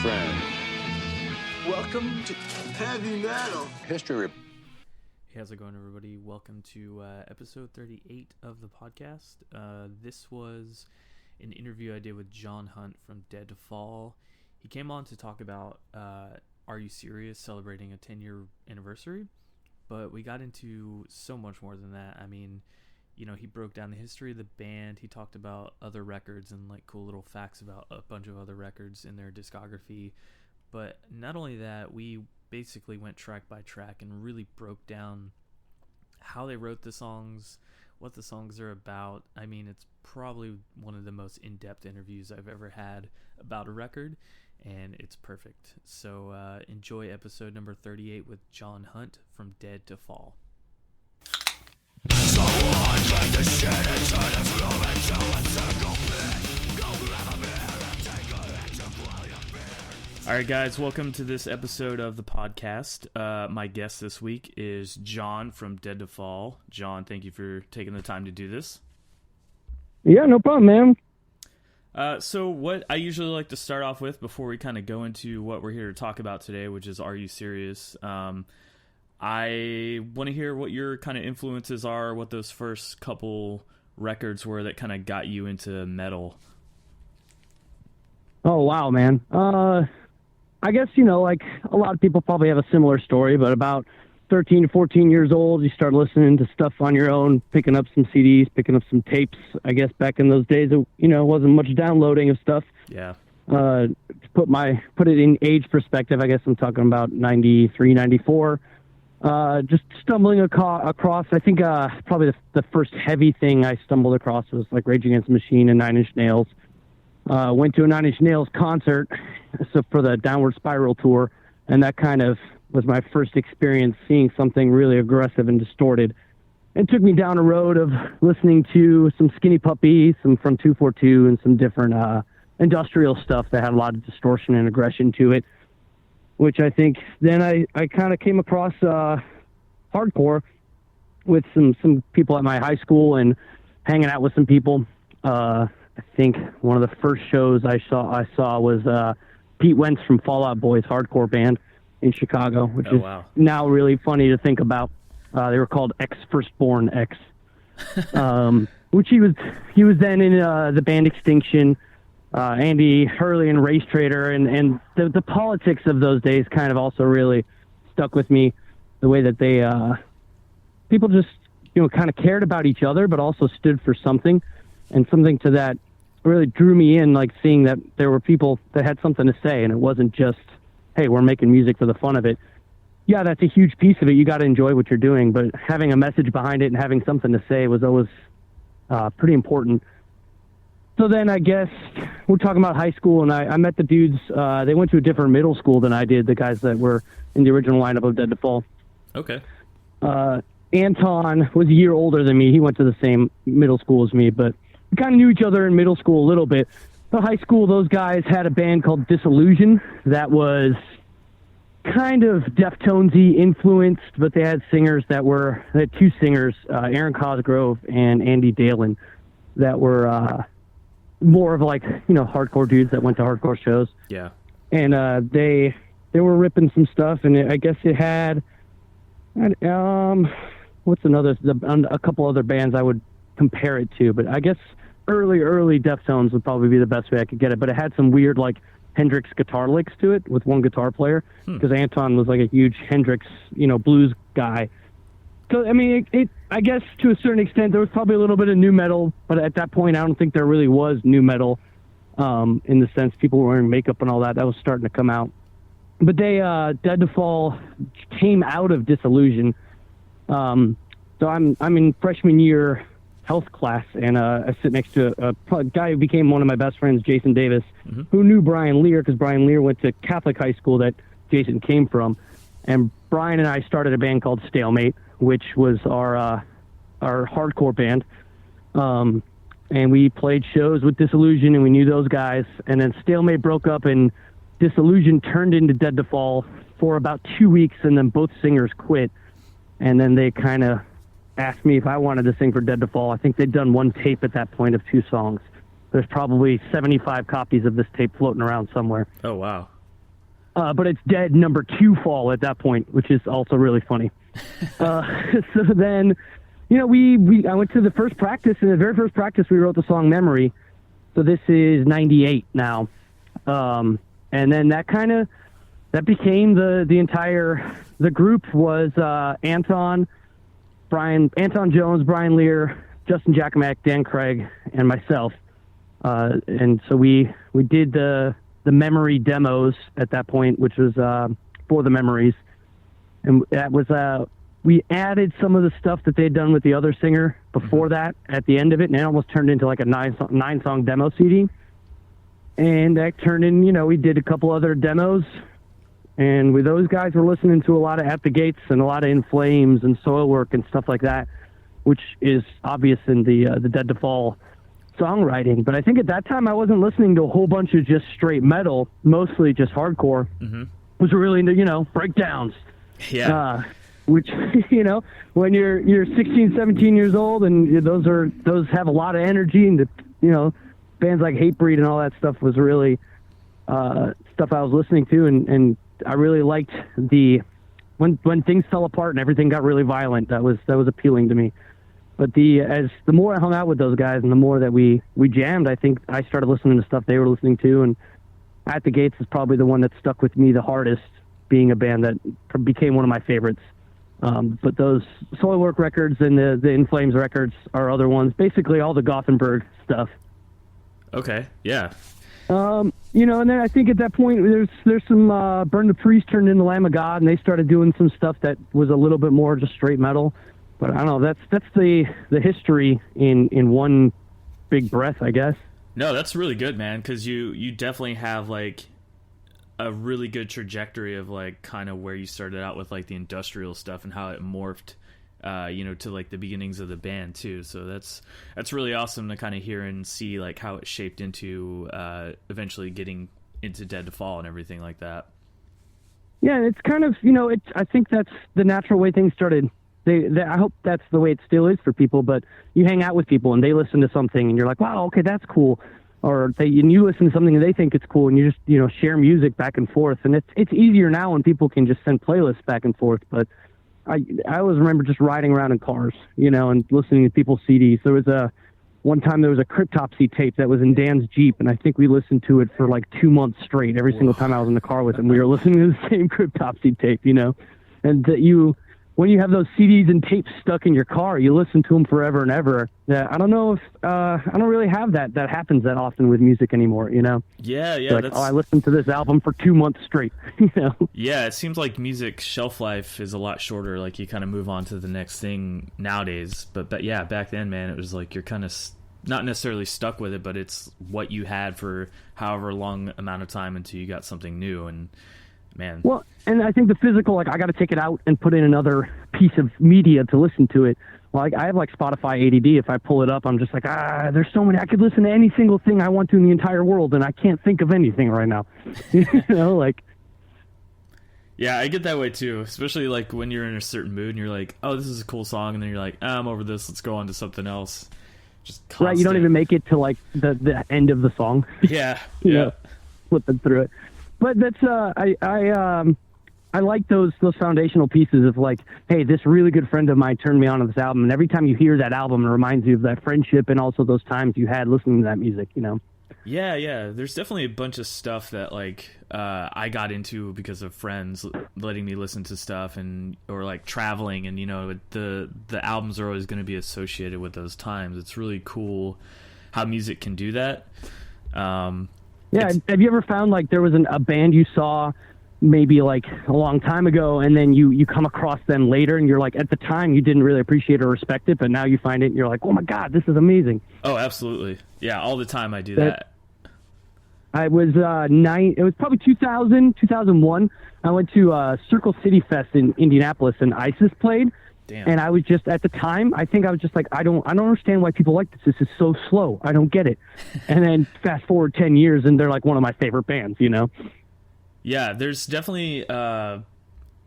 friend. Welcome to Heavy Metal History. Hey, how's it going, everybody? Welcome to episode 38 of the podcast. This was an interview I did with Jon Hunt from Dead to Fall. He came on to talk about Are You Serious? Celebrating a 10-year anniversary. But we got into so much more than that. I mean, you know, he broke down the history of the band. He talked about other records and like cool little facts about a bunch of other records in their discography. But not only that, we basically went track by track and really broke down how they wrote the songs, what the songs are about. I mean, it's probably one of the most in-depth interviews I've ever had about a record, and it's perfect. So enjoy episode number 38 with Jon Hunt from Dead to Fall. Alright guys, welcome to this episode of the podcast. My guest this week is Jon from Dead to Fall. Jon, thank you for taking the time to do this. Yeah, no problem, man. So what I usually like to start off with before we kind of go into what we're here to talk about today, which is Are You Serious? I want to hear what your kind of influences are, what those first couple records were that kind of got you into metal. Oh, wow, man. I guess, you know, like a lot of people probably have a similar story, but about 13 to 14 years old, you start listening to stuff on your own, picking up some CDs, picking up some tapes. I guess back in those days, you know, wasn't much downloading of stuff. Yeah. To put it in age perspective, I guess I'm talking about 93, 94. Just stumbling across, I think probably the first heavy thing I stumbled across was like Rage Against the Machine and Nine Inch Nails. Went to a Nine Inch Nails concert for the Downward Spiral tour, and that kind of was my first experience seeing something really aggressive and distorted. It took me down a road of listening to some Skinny Puppy, some From 242, and some different industrial stuff that had a lot of distortion and aggression to it, which I think then I kind of came across hardcore with some people at my high school and hanging out with some people. I think one of the first shows I saw was Pete Wentz from Fall Out Boy's hardcore band in Chicago, which is now really funny to think about. They were called X Firstborn X, which he was then in the band Extinction, Andy Hurley and Race Trader, and the politics of those days kind of also really stuck with me. The way that they people just, you know, kind of cared about each other, but also stood for something, and something to that really drew me in, like seeing that there were people that had something to say, and it wasn't just, hey, we're making music for the fun of it. Yeah, that's a huge piece of it. You got to enjoy what you're doing, but having a message behind it and having something to say was always pretty important. So then I guess we're talking about high school, and I met the dudes. They went to a different middle school than I did, the guys that were in the original lineup of Dead to Fall. Okay. Anton was a year older than me. He went to the same middle school as me, but we kind of knew each other in middle school a little bit. But high school, those guys had a band called Disillusion that was kind of Deftones-y influenced, but they had two singers, Aaron Cosgrove and Andy Dalen, that were more of like, you know, hardcore dudes that went to hardcore shows. Yeah. And they were ripping some stuff, and I guess it had a couple other bands I would compare it to, but I guess early Deftones would probably be the best way I could get it. But it had some weird like Hendrix guitar licks to it with one guitar player, because Anton was like a huge Hendrix, you know, blues guy. So I mean, it I guess to a certain extent there was probably a little bit of nu metal, but at that point I don't think there really was nu metal in the sense people were wearing makeup and all that. That was starting to come out. But they Dead to Fall came out of Disillusion. So I'm in freshman year health class, and I sit next to a guy who became one of my best friends, Jason Davis, who knew Brian Lear, because Brian Lear went to Catholic high school that Jason came from. And Brian and I started a band called Stalemate, which was our hardcore band. And we played shows with Disillusion, and we knew those guys. And then Stalemate broke up, and Disillusion turned into Dead to Fall for about 2 weeks, and then both singers quit. And then they kind of asked me if I wanted to sing for Dead to Fall. I think they'd done one tape at that point of 2 songs. There's probably 75 copies of this tape floating around somewhere. Oh, wow. but it's Dead number 2 Fall at that point, which is also really funny. So then, you know, I went to the first practice, and the very first practice we wrote the song Memory. So this is 98 now. And then that became the group was Anton Jones, Brian Lear, Justin Jackamack, Dan Craig, and myself. And so we did the Memory demos at that point, which was For the Memories. And that was we added some of the stuff that they'd done with the other singer before that at the end of it, and it almost turned into like a nine song demo CD. And that turned in, you know, we did a couple other demos, and with those guys were listening to a lot of At the Gates and a lot of In Flames and Soilwork and stuff like that, which is obvious in the Dead to Fall songwriting. But I think at that time I wasn't listening to a whole bunch of just straight metal, mostly just hardcore. Was really into, you know, breakdowns. Yeah. Which, you know, when you're 16, 17 years old, and those have a lot of energy, and you know, bands like Hatebreed and all that stuff was really stuff I was listening to, and I really liked when things fell apart and everything got really violent. That was appealing to me. But the more I hung out with those guys and the more that we jammed, I think I started listening to stuff they were listening to, and At the Gates is probably the one that stuck with me the hardest, being a band that became one of my favorites. But those Soilwork records and the In Flames records are other ones, basically all the Gothenburg stuff. Okay, yeah. You know, and then I think at that point there's some Burn the Priest turned into Lamb of God, and they started doing some stuff that was a little bit more just straight metal. But I don't know, that's the history in one big breath, I guess. No, that's really good, man, because you definitely have like a really good trajectory of like kind of where you started out with like the industrial stuff and how it morphed, you know, to like the beginnings of the band too. So that's really awesome to kind of hear and see like how it shaped into eventually getting into Dead to Fall and everything like that. Yeah, it's kind of, you know, I think that's the natural way things started. I hope that's the way it still is for people, but you hang out with people and they listen to something and you're like, wow, okay, that's cool. Or and you listen to something and they think it's cool, and you just, you know, share music back and forth. And it's easier now when people can just send playlists back and forth. But I always remember just riding around in cars, you know, and listening to people's CDs. One time there was a Cryptopsy tape that was in Dan's Jeep, and I think we listened to it for like 2 months straight. Every single time I was in the car with him, we were listening to the same Cryptopsy tape, you know. And when you have those CDs and tapes stuck in your car, you listen to them forever and ever. Yeah, I don't know if I don't really have that happens that often with music anymore, you know. Yeah. Like, I listened to this album for 2 months straight, you know. Yeah, it seems like music shelf life is a lot shorter. Like you kind of move on to the next thing nowadays. But yeah, back then, man, it was like you're kind of not necessarily stuck with it, but it's what you had for however long amount of time until you got something new. And man. Well, and I think the physical, like, I got to take it out and put in another piece of media to listen to it. Well, I have, like, Spotify ADD. If I pull it up, I'm just like, there's so many. I could listen to any single thing I want to in the entire world, and I can't think of anything right now. You know, like. Yeah, I get that way, too, especially, like, when you're in a certain mood, and you're like, oh, this is a cool song, and then you're like, I'm over this. Let's go on to something else. Just constant. Right, you don't even make it to, like, the end of the song. Yeah, you know, flipping through it. But that's I like those foundational pieces of like, hey, this really good friend of mine turned me on to this album, and every time you hear that album, it reminds you of that friendship and also those times you had listening to that music, you know. Yeah. There's definitely a bunch of stuff that like I got into because of friends letting me listen to stuff or like traveling, and you know the albums are always going to be associated with those times. It's really cool how music can do that. Yeah, have you ever found like there was a band you saw maybe like a long time ago, and then you come across them later, and you're like, at the time you didn't really appreciate or respect it, but now you find it and you're like, oh my God, this is amazing. Oh, absolutely. Yeah, all the time I do that. I was it was probably 2001. I went to Circle City Fest in Indianapolis, and ISIS played. Damn. And I was just, at the time, I think I was just like, I don't understand why people like this. This is so slow. I don't get it. And then fast forward 10 years, and they're like one of my favorite bands, you know? Yeah, there's definitely,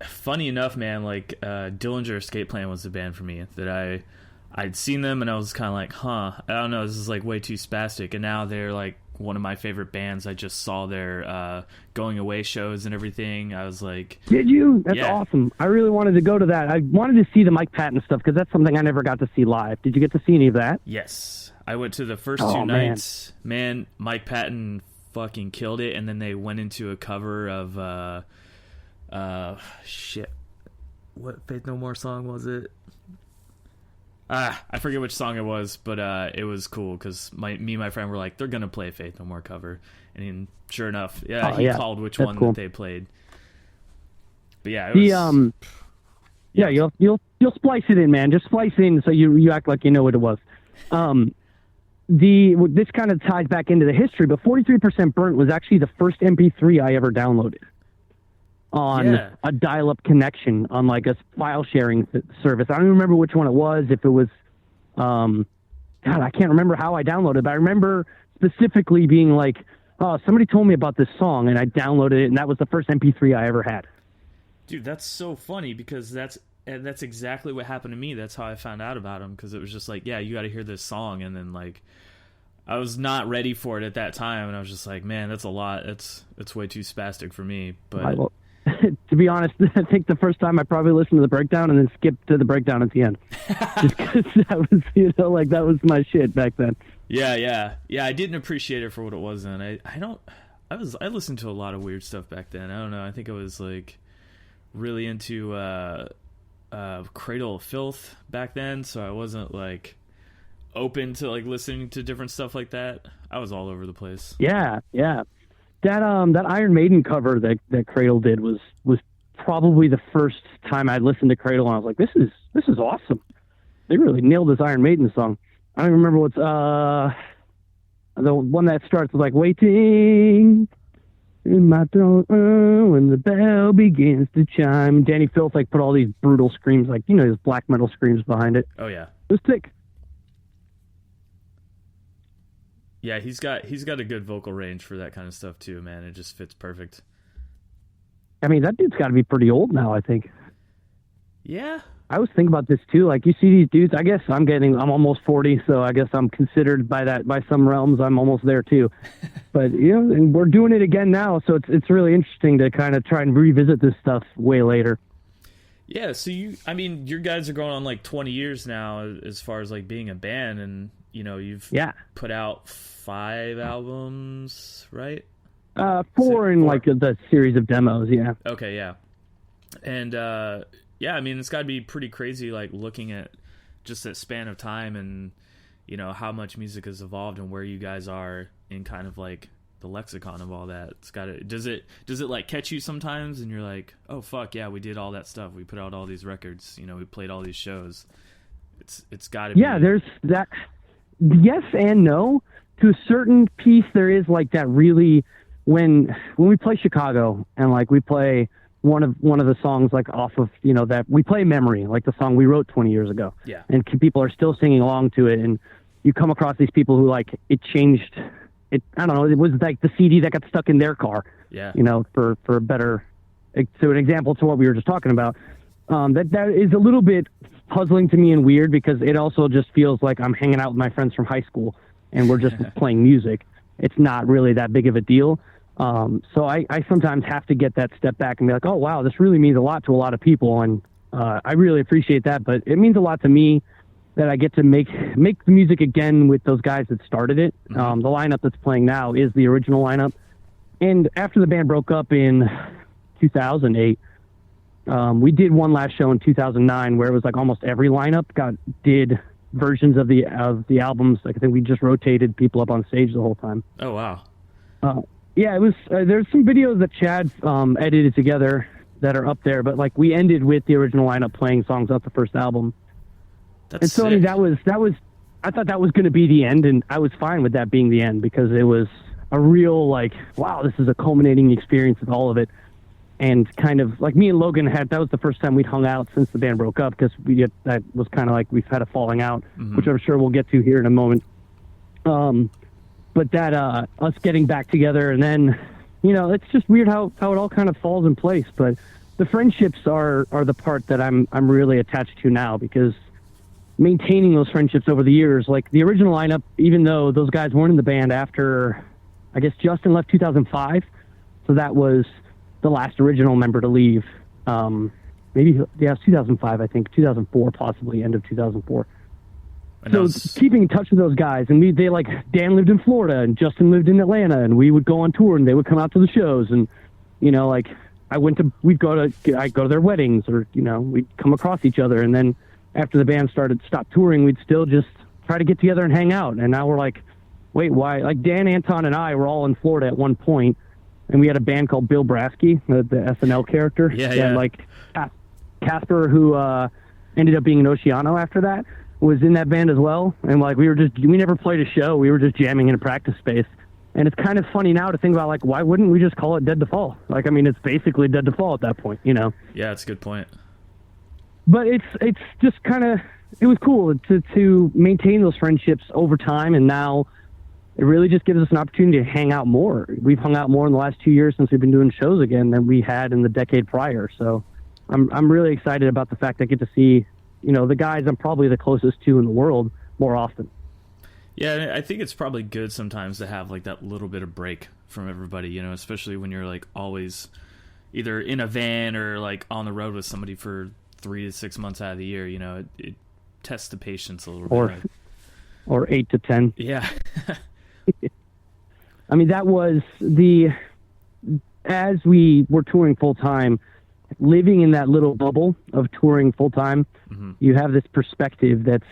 funny enough, man, like Dillinger Escape Plan was the band for me that I'd seen them, and I was kind of like, I don't know, this is like way too spastic. And now they're like one of my favorite bands. I just saw their going away shows and everything. I was like, did you? That's yeah. awesome. I really wanted to go to that. I wanted to see the Mike Patton stuff because that's something I never got to see live. Did you get to see any of that? Yes, I went to the first two nights. Man, Mike Patton fucking killed it, and then they went into a cover of shit. What Faith No More song was it? I forget which song it was, but it was cool because me and my friend were like, they're gonna play a Faith No More cover, and sure enough, he called which one that they played. But yeah, it was, you'll splice it in, man. Just splice it in so you act like you know what it was. This kind of ties back into the history, but 43% Burnt was actually the first MP3 I ever downloaded on a dial-up connection on like a file sharing service. I don't even remember which one it was. If it was, God, I can't remember how I downloaded it, but I remember specifically being like, oh, somebody told me about this song and I downloaded it, and that was the first MP3 I ever had. Dude, that's so funny because that's exactly what happened to me. That's how I found out about him, because it was just like, yeah, you got to hear this song, and then like I was not ready for it at that time, and I was just like, man, that's a lot. It's way too spastic for me. But to be honest, I think the first time I probably listened to the breakdown and then skipped to the breakdown at the end. Just because that was, that was my shit back then. Yeah. I didn't appreciate it for what it was then. I listened to a lot of weird stuff back then. I don't know. I think I was like really into Cradle of Filth back then, so I wasn't like open to like listening to different stuff like that. I was all over the place. Yeah. That Iron Maiden cover that Cradle did was probably the first time I listened to Cradle, and I was like, this is awesome. They really nailed this Iron Maiden song. I don't even remember what's the one that starts with like waiting in my throat when the bell begins to chime. Danny Filth like put all these brutal screams, like these black metal screams behind it. Oh yeah, it was sick. Yeah, he's got a good vocal range for that kind of stuff too, man. It just fits perfect. I mean, that dude's got to be pretty old now, I think. Yeah. I was thinking about this too. Like, you see these dudes, I guess I'm almost 40, so I guess I'm considered by some realms, I'm almost there too. But, and we're doing it again now, so it's really interesting to kind of try and revisit this stuff way later. Yeah, so your guys are going on like 20 years now as far as like being a band, and you've put out 5 albums, right? 4 in like the series of demos, yeah. Okay, yeah. And it's got to be pretty crazy, like looking at just that span of time and how much music has evolved and where you guys are in kind of like the lexicon of all that. Does it like catch you sometimes and you're like, oh fuck yeah, we did all that stuff, we put out all these records, we played all these shows. It's got to be. Yeah, there's that. Yes and no. To a certain piece, there is like that really when we play Chicago and like we play one of the songs like off of that we play Memory, like the song we wrote 20 years ago. Yeah. And people are still singing along to it, and you come across these people who like it changed. I don't know. It was like the CD that got stuck in their car. Yeah. For a better. So an example to what we were just talking about. That is a little bit puzzling to me and weird because it also just feels like I'm hanging out with my friends from high school and we're just playing music. It's not really that big of a deal. So I sometimes have to get that step back and be like, oh, wow, this really means a lot to a lot of people. And I really appreciate that. But it means a lot to me that I get to make the music again with those guys that started it. Mm-hmm. The lineup that's playing now is the original lineup. And after the band broke up in 2008, we did one last show in 2009 where it was like almost every lineup did versions of the albums. Like I think we just rotated people up on stage the whole time. Oh wow. Yeah, it was. There's some videos that Chad edited together that are up there, but like we ended with the original lineup playing songs off the first album. That's and so sick. I mean, that was. I thought that was going to be the end, and I was fine with that being the end because it was a real like, wow, this is a culminating experience of all of it. And kind of like me and Logan that was the first time we'd hung out since the band broke up because that was kind of like we've had a falling out, mm-hmm. which I'm sure we'll get to here in a moment. But that us getting back together and then, it's just weird how it all kind of falls in place. But the friendships are the part that I'm really attached to now because maintaining those friendships over the years, like the original lineup, even though those guys weren't in the band after I guess Justin left 2005, so that was the last original member to leave. Maybe, yeah, it was 2005, I think, 2004 possibly, end of 2004. So keeping in touch with those guys, and Dan lived in Florida and Justin lived in Atlanta, and we would go on tour and they would come out to the shows, and I'd go to their weddings, or we'd come across each other, and then after the band stopped touring, we'd still just try to get together and hang out. And now we're like, wait, why? Like Dan, Anton, and I were all in Florida at one point, and we had a band called Bill Brasky, the SNL character. Yeah. Like Casper, who ended up being in Oceano after that, was in that band as well. And like we never played a show. We were just jamming in a practice space. And it's kind of funny now to think about, like, why wouldn't we just call it Dead to Fall? Like, I mean, it's basically Dead to Fall at that point, Yeah, that's a good point. But it's just kind of, it was cool to maintain those friendships over time, and now it really just gives us an opportunity to hang out more. We've hung out more in the last 2 years since we've been doing shows again than we had in the decade prior. So I'm really excited about the fact I get to see, the guys I'm probably the closest to in the world more often. Yeah, I think it's probably good sometimes to have like that little bit of break from everybody, especially when you're like always either in a van or like on the road with somebody for 3 to 6 months out of the year. It tests the patience a little bit. Or 8 to 10. Yeah. I mean, that was as we were touring full time, living in that little bubble of touring full time, you have this perspective that's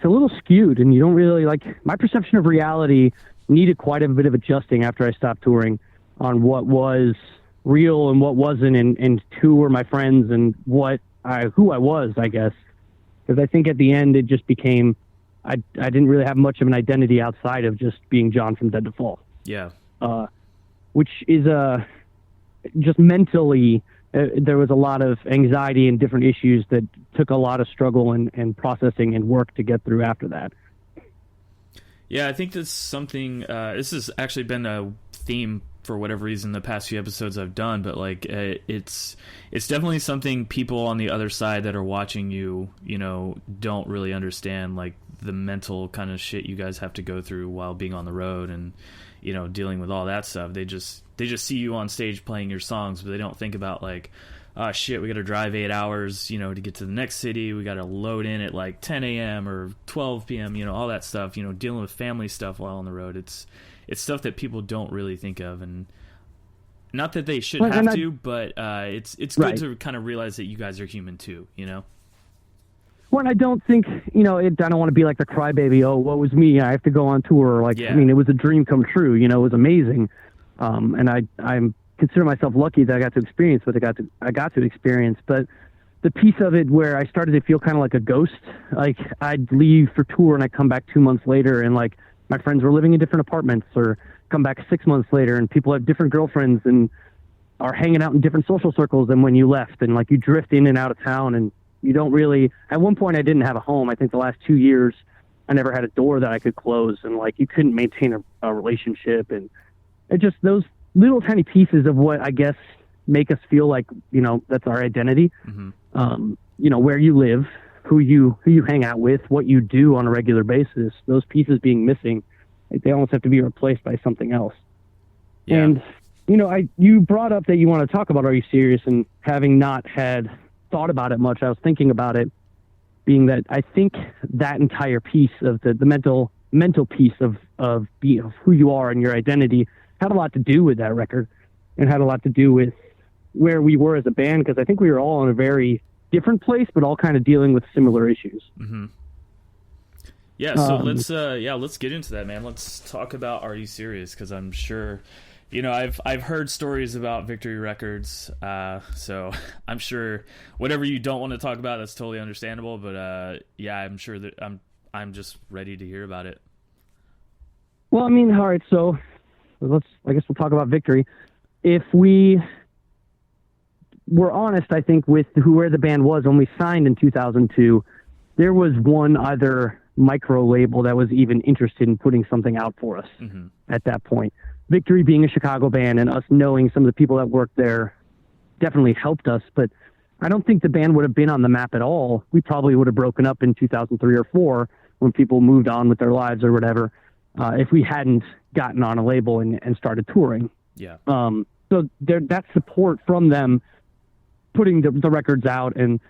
a little skewed, and you don't really my perception of reality needed quite a bit of adjusting after I stopped touring on what was real and what wasn't, and who were my friends and who I was, I guess. Because I think at the end it just became, I didn't really have much of an identity outside of just being John from Dead to Fall. Yeah. Which is just mentally, there was a lot of anxiety and different issues that took a lot of struggle and processing and work to get through after that. Yeah, I think that's something, this has actually been a theme for whatever reason the past few episodes I've done, but it's definitely something people on the other side that are watching you, don't really understand, like the mental kind of shit you guys have to go through while being on the road and, dealing with all that stuff. They just see you on stage playing your songs, but they don't think about like, oh shit, we got to drive 8 hours, to get to the next city. We got to load in at like 10 a.m. or 12 p.m., all that stuff, dealing with family stuff while on the road. It's stuff that people don't really think of, and not that they should have to, but it's good right. to kind of realize that you guys are human too, Well, I don't think, I don't want to be like the crybaby, oh, what was me? I have to go on tour. I mean, it was a dream come true, it was amazing. And I consider myself lucky that I got to experience what I got to experience. But the piece of it where I started to feel kind of like a ghost, like I'd leave for tour and I'd come back 2 months later and like my friends were living in different apartments, or come back 6 months later and people have different girlfriends and are hanging out in different social circles than when you left. And like you drift in and out of town, and you don't really, at one point I didn't have a home. I think the last 2 years I never had a door that I could close, and like you couldn't maintain a relationship. And it just, those little tiny pieces of what I guess make us feel like, that's our identity. Where you live, who you hang out with, what you do on a regular basis, those pieces being missing, they almost have to be replaced by something else. Yeah. And, you brought up that you want to talk about Are You Serious? And having not had thought about it much, I was thinking about it, being that I think that entire piece of the mental piece of who you are and your identity had a lot to do with that record, and had a lot to do with where we were as a band, because I think we were all in a very different place, but all kind of dealing with similar issues. Mm-hmm. Yeah, so let's get into that, man. Let's talk about Are You Serious? Because I'm sure, I've heard stories about Victory Records, so I'm sure whatever you don't want to talk about, that's totally understandable. But I'm sure that I'm just ready to hear about it. Well, I mean, all right, so we'll talk about Victory. If we were honest, I think, with where the band was when we signed in 2002, there was one other micro label that was even interested in putting something out for us at that point. Victory being a Chicago band, and us knowing some of the people that worked there definitely helped us, but I don't think the band would have been on the map at all. We probably would have broken up in 2003 or 4 when people moved on with their lives or whatever. if we hadn't gotten on a label and started touring. Yeah. So that support from them, putting the records out and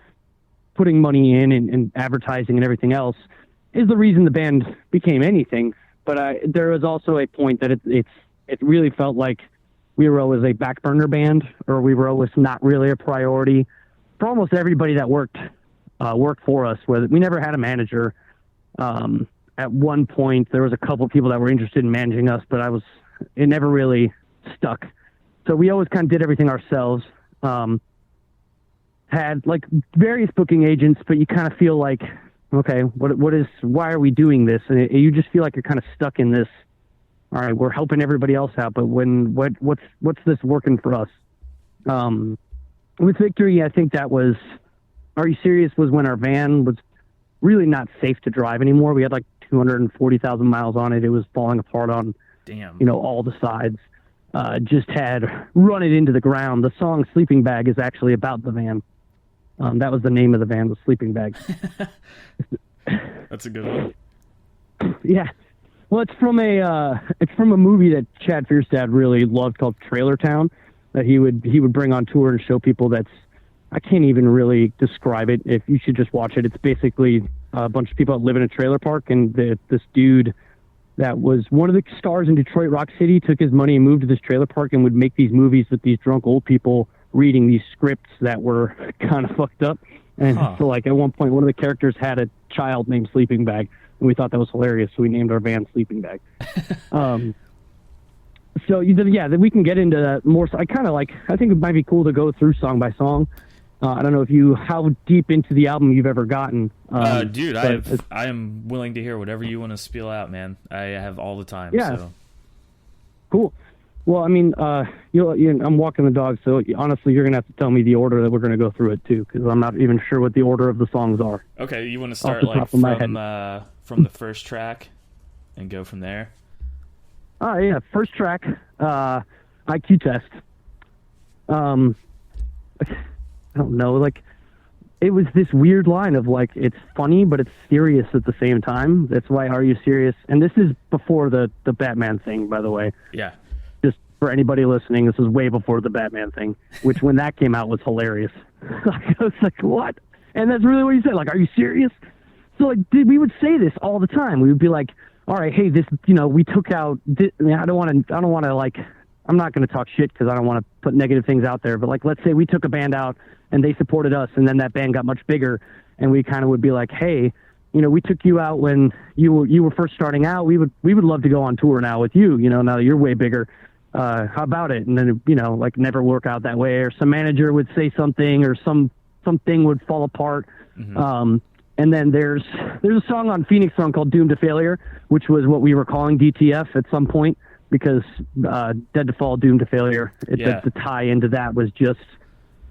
putting money in and advertising and everything else, is the reason the band became anything. But there was also a point that it really felt like we were always a back burner band, or we were always not really a priority for almost everybody that worked for us. Where we never had a manager. At one point, there was a couple of people that were interested in managing us, but it never really stuck. So we always kind of did everything ourselves. Had like various booking agents, but you kind of feel like, okay, why are we doing this? And you just feel like you're kind of stuck in this. All right, we're helping everybody else out, but what's this working for us? With Victory, I think that was, Are You Serious? Was when our van was really not safe to drive anymore. We had like 240,000 miles on it. It was falling apart on, all the sides. Just had run it into the ground. The song Sleeping Bag is actually about the van. That was the name of the van, was Sleeping Bag. That's a good one. Yeah. Well, it's from a movie that Chad Fierstad really loved called Trailer Town, that he would bring on tour and show people. I can't even really describe it. If you should just watch it. It's basically a bunch of people that live in a trailer park, and this dude that was one of the stars in Detroit Rock City took his money and moved to this trailer park and would make these movies with these drunk old people reading these scripts that were kind of fucked up. And so like at one point, one of the characters had a child named Sleeping Bag, and we thought that was hilarious. So we named our band Sleeping Bag. So yeah, we can get into that more. I think it might be cool to go through song by song. I don't know how deep into the album you've ever gotten. Dude, I am willing to hear whatever you want to spiel out, man. I have all the time. Yeah. So. Cool. Well, I mean, I'm walking the dog, so honestly, you're going to have to tell me the order that we're going to go through it, too, because I'm not even sure what the order of the songs are. Okay, you want to start like from the first track and go from there? Yeah, first track, IQ Test. I don't know, like, it was this weird line of, like, it's funny, but it's serious at the same time. That's why Are You Serious? And this is before the Batman thing, by the way. Yeah. Just for anybody listening, this is way before the Batman thing, which when that came out was hilarious. I was like, what? And that's really what you said, like, are you serious? So, like, we would say this all the time. We would be like, all right, hey, this, we took out, I don't want to, like, I'm not going to talk shit because I don't want to put negative things out there, but, like, let's say we took a band out and they supported us, and then that band got much bigger, and we kind of would be like, hey, we took you out when you were first starting out. We would love to go on tour now with you, now that you're way bigger. How about it? And then, like, never work out that way, or some manager would say something, or something would fall apart. Mm-hmm. And then there's a song on Phoenix song called Doomed to Failure, which was what we were calling DTF at some point, because Dead to Fall, Doomed to Failure. The tie into that was just,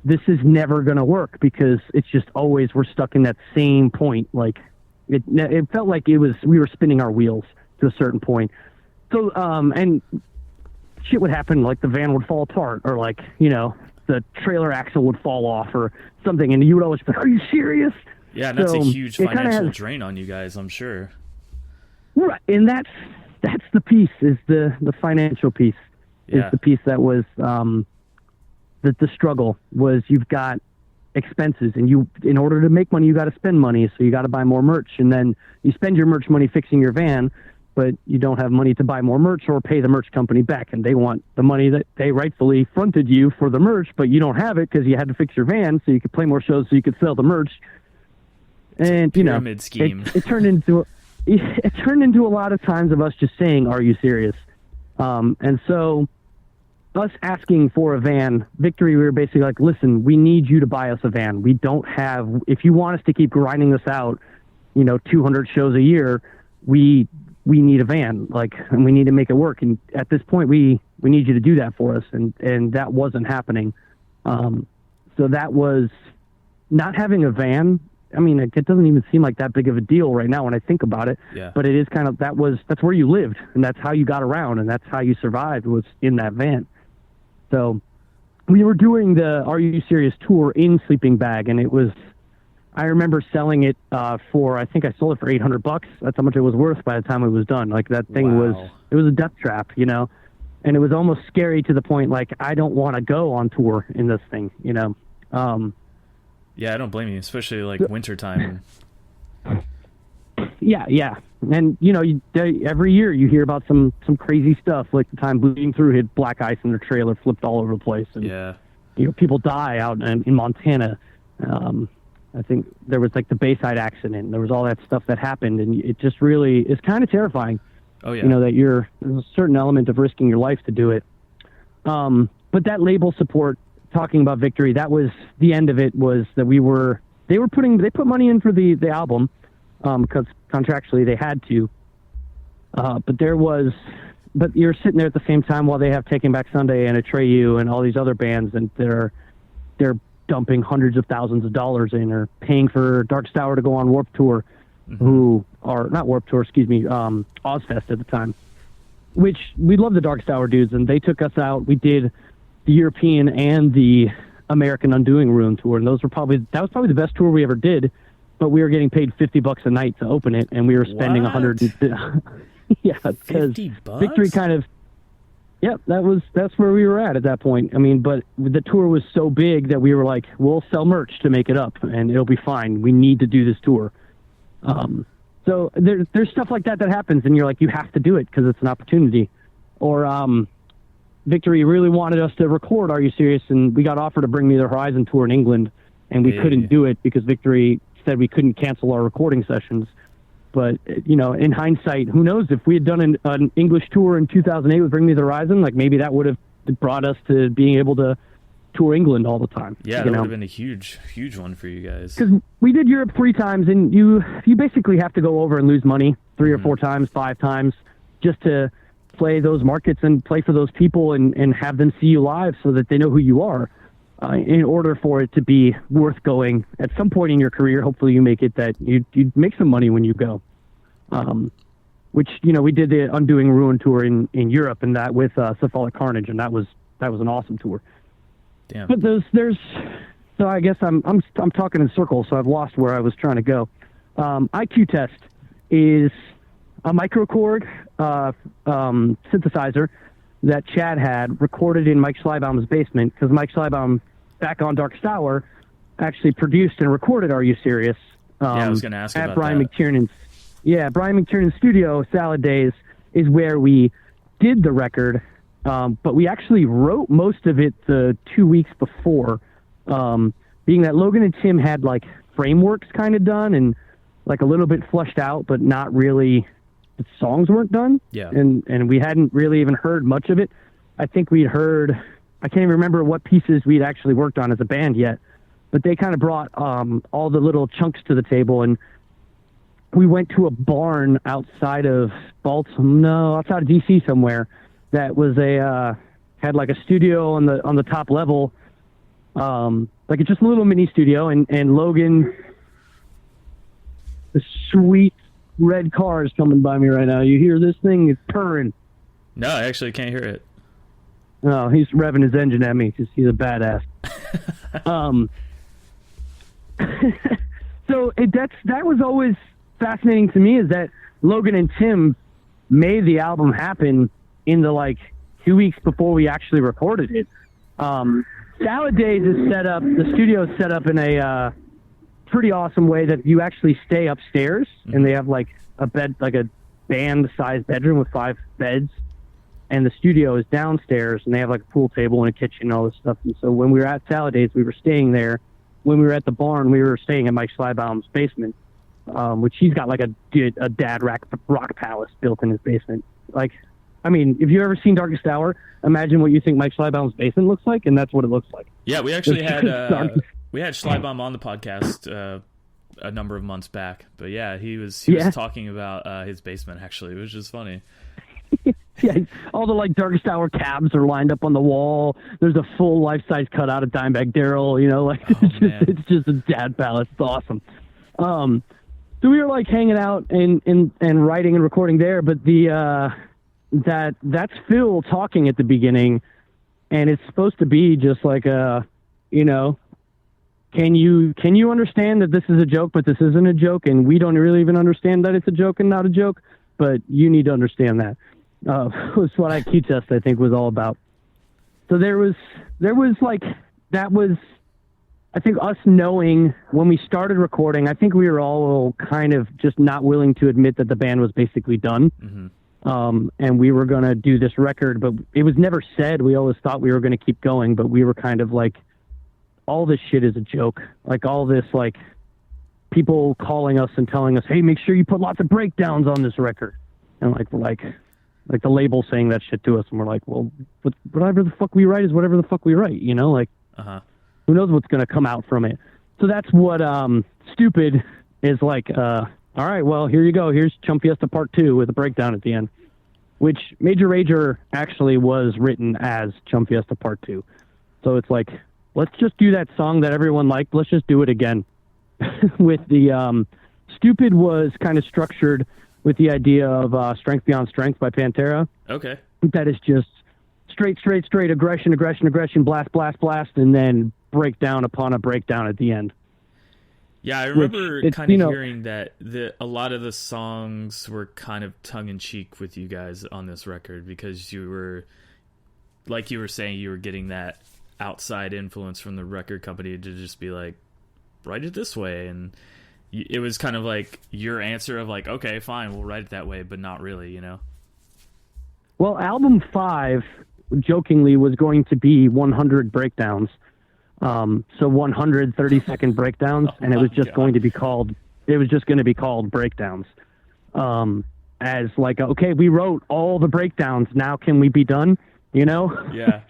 this is never going to work, because it's just always, we're stuck in that same point. Like, it felt like we were spinning our wheels to a certain point. So, and shit would happen, like the van would fall apart, or like, the trailer axle would fall off or something, and you would always be like, are you serious? Yeah, and that's a huge financial drain on you guys, I'm sure. Right, and that's the piece, is the financial piece. Is the piece that was the struggle was, you've got expenses, and in order to make money, you got to spend money, so you got to buy more merch, and then you spend your merch money fixing your van, but you don't have money to buy more merch or pay the merch company back, and they want the money that they rightfully fronted you for the merch, but you don't have it because you had to fix your van so you could play more shows so you could sell the merch. And pyramid scheme. It turned into a lot of times of us just saying, "Are you serious?" And so, us asking for a van, Victory, we were basically like, "Listen, we need you to buy us a van. We don't have. If you want us to keep grinding this out, 200 shows a year, we need a van, and we need to make it work. And at this point, we need you to do that for us." And that wasn't happening. So that was not having a van. I mean, it doesn't even seem like that big of a deal right now when I think about it. Yeah. But it is kind of, that's where you lived, and that's how you got around, and that's how you survived, was in that van. So we were doing the Are You Serious tour in Sleeping Bag, and it was, I remember selling it for, I think I sold it for $800. That's how much it was worth by the time it was done. Like that thing it was a death trap, you know, and it was almost scary to the point, like, I don't want to go on tour in this thing, you know? Yeah, I don't blame you, especially like wintertime. Yeah. And, you know, every year you hear about some crazy stuff, like the time Bleeding Through hit black ice in their trailer, flipped all over the place. And, you know, people die out in Montana. I think there was like the Bayside accident. There was all that stuff that happened, and it just really is kind of terrifying. Oh yeah, you know that there's a certain element of risking your life to do it. But that label support, talking about Victory, that was the end of it. Was that they put money in for the album because contractually they had to. But you're sitting there at the same time while they have Taking Back Sunday and Atreyu and all these other bands, and they're dumping hundreds of thousands of dollars in, or paying for Dark Tower to go on Warped Tour, not Warped Tour, excuse me, Ozfest at the time, which we love the Dark Tower dudes, and they took us out. We did the European and the American Undoing Ruin tour, and that was probably the best tour we ever did, but we were getting paid $50 a night to open it, and we were spending 100. Yeah, because Victory kind of, yeah, that's where we were at that point. I mean, but the tour was so big that we were like, we'll sell merch to make it up, and it'll be fine. We need to do this tour. So there's stuff like that happens, and you're like, you have to do it because it's an opportunity. Or Victory really wanted us to record Are You Serious? And we got offered to Bring Me the Horizon tour in England, and we couldn't do it because Victory said we couldn't cancel our recording sessions. But, you know, in hindsight, who knows, if we had done an English tour in 2008 with Bring Me the Horizon, like maybe that would have brought us to being able to tour England all the time. Yeah, that would have been a huge one for you guys. Because we did Europe 3 times, and you basically have to go over and lose money 3 or 4 times, 5 times, just to play those markets and play for those people and have them see you live so that they know who you are. In order for it to be worth going at some point in your career, hopefully you make it that you make some money when you go. Which, you know, we did the Undoing Ruin tour in Europe, and that with Cephalic Carnage, and that was an awesome tour. Damn. But so I guess I'm talking in circles, so I've lost where I was trying to go. IQ Test is a microKORG synthesizer that Chad had recorded in Mike Schleibaum's basement, because Mike Schleibaum, back on Dark Tower, actually produced and recorded Are You Serious? I was going to ask at about Brian that. McTiernan's. Yeah, Brian McTiernan's studio, Salad Days, is where we did the record, but we actually wrote most of it the 2 weeks before, being that Logan and Tim had like frameworks kind of done and like a little bit fleshed out, but not really. The songs weren't done. Yeah. And we hadn't really even heard much of it. I think we'd heard, I can't even remember what pieces we'd actually worked on as a band yet, but they kind of brought all the little chunks to the table, and we went to a barn outside of outside of DC somewhere that was had like a studio on the top level, like it's just a little mini studio, and Logan, the sweet red car is coming by me right now. You hear this thing? It's purring. No, I actually can't hear it. No, he's revving his engine at me because he's a badass. So that was always fascinating to me, is that Logan and Tim made the album happen in the like 2 weeks before we actually recorded it. Salad Days is set up, the studio is set up in a pretty awesome way that you actually stay upstairs, and they have like a bed, like a band-sized bedroom with 5 beds, and the studio is downstairs, and they have like a pool table and a kitchen and all this stuff. And so when we were at Salad Days, we were staying there. When we were at the barn, we were staying at Mike Schleibaum's basement, which he's got like a dad rock palace built in his basement. Like, I mean, if you've ever seen Darkest Hour, imagine what you think Mike Schleibaum's basement looks like, and that's what it looks like. Yeah, we actually had Schleibaum on the podcast a number of months back, but yeah, he was talking about his basement actually, which is funny. Yeah, all the like Darkest Hour cabs are lined up on the wall. There's a full life-size cutout of Dimebag Darrell. You know, like it's just a dad palace. It's awesome. So we were like hanging out and writing and recording there, but that's Phil talking at the beginning, and it's supposed to be just like a, you know, can you understand that this is a joke, but this isn't a joke, and we don't really even understand that it's a joke and not a joke, but you need to understand that. Was what IQ Test, I think, was all about. So there was like, that was, I think, us knowing when we started recording, I think we were all kind of just not willing to admit that the band was basically done. Mm-hmm. And we were going to do this record, but it was never said. We always thought we were going to keep going, but we were kind of like, all this shit is a joke. Like, all this, like, people calling us and telling us, hey, make sure you put lots of breakdowns on this record. And like, we're like the label saying that shit to us, and we're like, well, whatever the fuck we write is whatever the fuck we write, you know? Like, who knows what's going to come out from it? So that's what Stupid is like. All right, well, here you go. Here's Chum Fiesta Part 2 with a breakdown at the end, which Major Rager actually was written as Chum Fiesta Part 2. So it's like, let's just do that song that everyone liked. Let's just do it again. With the Stupid was kind of structured with the idea of Strength Beyond Strength by Pantera. Okay. That is just straight, aggression, blast, and then breakdown upon a breakdown at the end. Yeah, I remember kind of hearing that a lot of the songs were kind of tongue-in-cheek with you guys on this record, because you were, like you were saying, you were getting that outside influence from the record company to just be like, write it this way, and it was kind of like your answer of like, okay, fine, we'll write it that way, but not really, you know? Well, album 5, jokingly, was going to be 100 breakdowns. So 100 30-second breakdowns, and it was just going to be called breakdowns. As like, okay, we wrote all the breakdowns, now can we be done? You know? Yeah.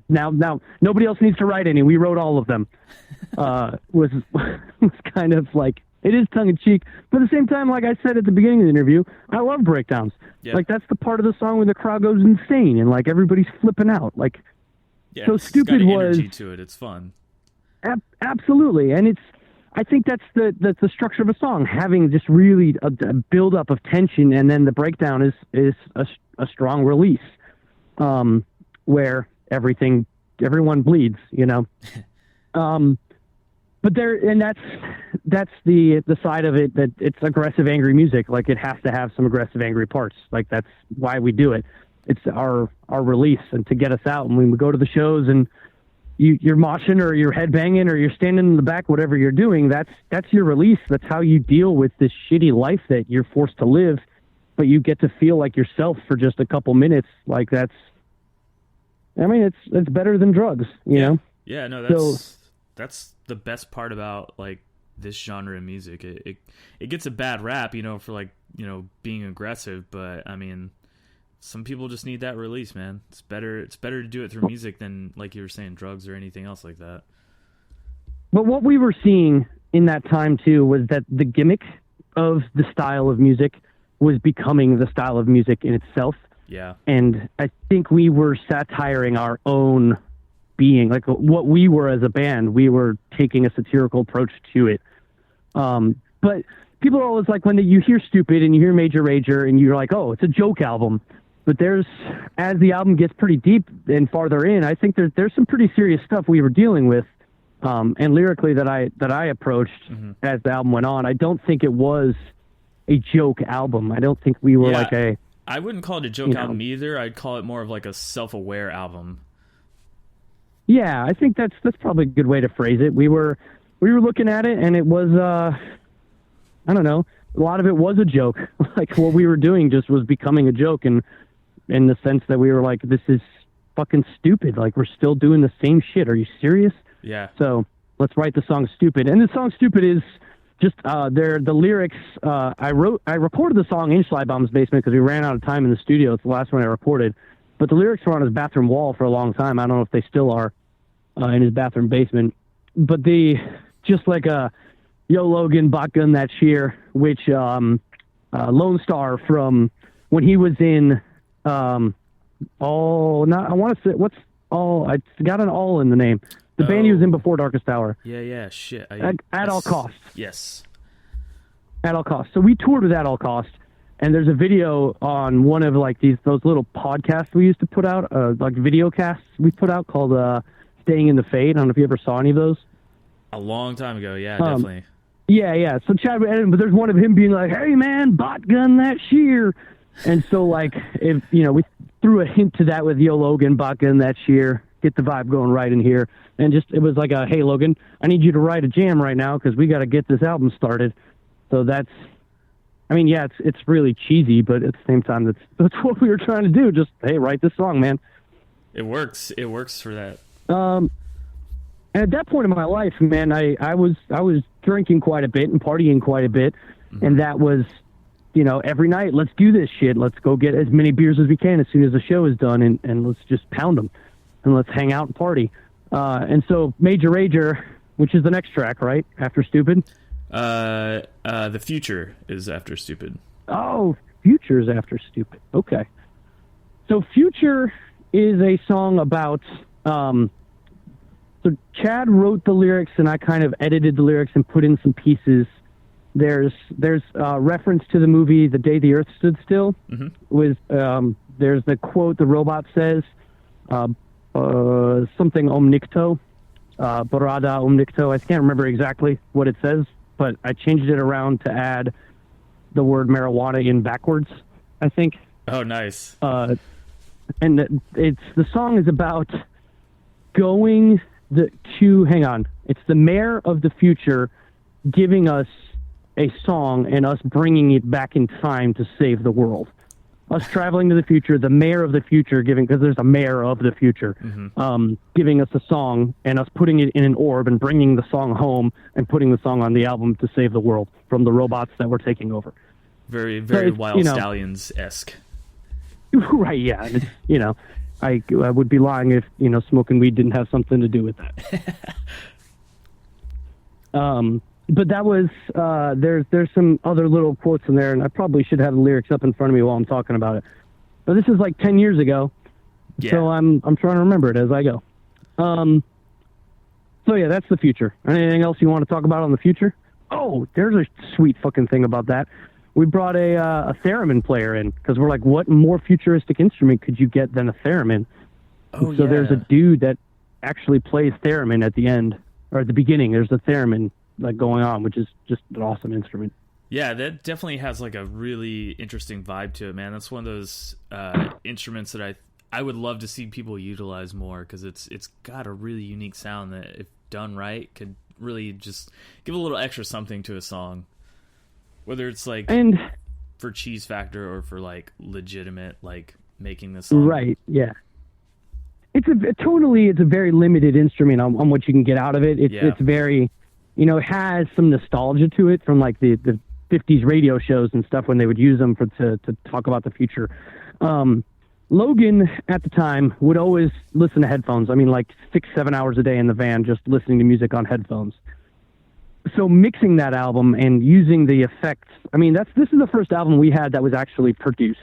Now nobody else needs to write any. We wrote all of them. Was kind of like, it is tongue in cheek, but at the same time, like I said at the beginning of the interview, I love breakdowns. Yeah. Like, that's the part of the song where the crowd goes insane and like everybody's flipping out. Like, yeah, so Stupid got was energy to it. It's fun. Absolutely, and I think that's the structure of a song, having just really a build up of tension, and then the breakdown is a strong release, where everyone bleeds, you know. But that's the side of it, that it's aggressive, angry music. Like, it has to have some aggressive, angry parts. Like, that's why we do it. It's our release, and to get us out. And when we go to the shows and you're moshing or you're headbanging or you're standing in the back, whatever you're doing, that's your release. That's how you deal with this shitty life that you're forced to live, but you get to feel like yourself for just a couple minutes. Like, it's better than drugs, you know? Yeah, no, that's the best part about like this genre of music. It gets a bad rap, you know, for like, you know, being aggressive, but I mean, some people just need that release, man. It's better to do it through music than, like you were saying, drugs or anything else like that. But what we were seeing in that time too was that the gimmick of the style of music was becoming the style of music in itself. Yeah. And I think we were satiring our own being, like what we were as a band. We were taking a satirical approach to it. But people are always like, when you hear Stupid and you hear Major Rager and you're like, oh, it's a joke album. But as the album gets pretty deep and farther in, I think there's some pretty serious stuff we were dealing with, and lyrically that I approached as the album went on. I don't think it was a joke album. I don't think we were I wouldn't call it a joke album either. I'd call it more of like a self-aware album. Yeah, I think that's probably a good way to phrase it. We were looking at it, and it was I don't know. A lot of it was a joke. Like, what we were doing just was becoming a joke, and in the sense that we were like, this is fucking stupid. Like, we're still doing the same shit. Are you serious? Yeah. So let's write the song Stupid. And the song Stupid is just the lyrics. I recorded the song in Schleibaum's basement because we ran out of time in the studio. It's the last one I recorded. But the lyrics were on his bathroom wall for a long time. I don't know if they still are in his bathroom basement. But just like Yo Logan, Botgun That Cheer, which Lone Star from when he was in I want to say, what's all? I got an all in the name. The band he was in before Darkest Hour. Yeah, shit. At All Costs. Yes. At All Costs. So we toured with At All Costs, and there's a video on one of like those little podcasts we used to put out, like video casts we put out called Staying in the Fade. I don't know if you ever saw any of those. A long time ago, yeah, definitely. Yeah. So Chad would edit, but there's one of him being like, "Hey man, bot gun that shear," and so like if we threw a hint to that with Yo Logan, bot gun that shear, get the vibe going right in here, and just it was like a, "Hey Logan, I need you to write a jam right now because we got to get this album started." So that's, I mean, yeah, it's really cheesy, but at the same time, that's what we were trying to do. Just, hey, write this song, man. It works. It works for that. And at that point in my life, man, I was drinking quite a bit and partying quite a bit, and that was, every night, let's do this shit. Let's go get as many beers as we can as soon as the show is done, and let's just pound them, and let's hang out and party. And so Major Rager, which is the next track, right after Stupid. The Future is after Stupid. Oh, Future is after Stupid. Okay. So Future is a song about, so Chad wrote the lyrics and I kind of edited the lyrics and put in some pieces. There's reference to the movie The Day the Earth Stood Still. There's the quote the robot says, something omnicto, barada omnicto. I can't remember exactly what it says, but I changed it around to add the word marijuana in backwards, I think. Oh, nice. And the song is about going it's the mayor of the future giving us a song and us bringing it back in time to save the world. Us traveling to the future, the mayor of the future because there's a mayor of the future, giving us a song and us putting it in an orb and bringing the song home and putting the song on the album to save the world from the robots that were taking over. Very, very Wild Stallions-esque. Right, yeah. And I would be lying if, smoking weed didn't have something to do with that. But that was, there's some other little quotes in there, and I probably should have the lyrics up in front of me while I'm talking about it. But this is like 10 years ago, so I'm trying to remember it as I go. So yeah, that's the Future. Anything else you want to talk about on the Future? Oh, there's a sweet fucking thing about that. We brought a theremin player in, because we're like, what more futuristic instrument could you get than a theremin? Oh, so there's a dude that actually plays theremin at the end, or at the beginning, there's a theremin like going on, which is just an awesome instrument. Yeah, that definitely has like a really interesting vibe to it, man. That's one of those instruments that I would love to see people utilize more, because it's got a really unique sound that, if done right, could really just give a little extra something to a song, whether it's like for cheese factor or for like legitimate like making the song right. Yeah, it's a very limited instrument on what you can get out of it. It's very, it has some nostalgia to it from like the 50s radio shows and stuff when they would use them to talk about the future. Logan at the time would always listen to headphones. I mean, like 6-7 hours a day in the van, just listening to music on headphones. So mixing that album and using the effects, I mean, this is the first album we had that was actually produced.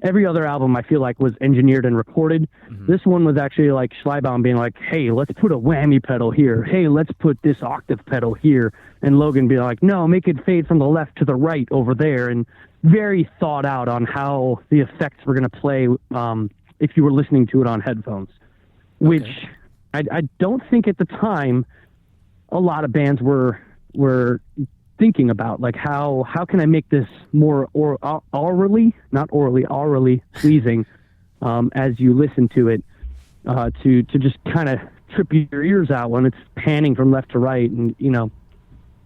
Every other album, I feel like, was engineered and recorded. This one was actually like Schleibaum being like, hey, let's put a whammy pedal here. Hey, let's put this octave pedal here. And Logan being like, no, make it fade from the left to the right over there. And very thought out on how the effects were going to play if you were listening to it on headphones, which I don't think at the time a lot of bands were thinking about, like how can I make this more aurally pleasing as you listen to it, to just kind of trip your ears out when it's panning from left to right. And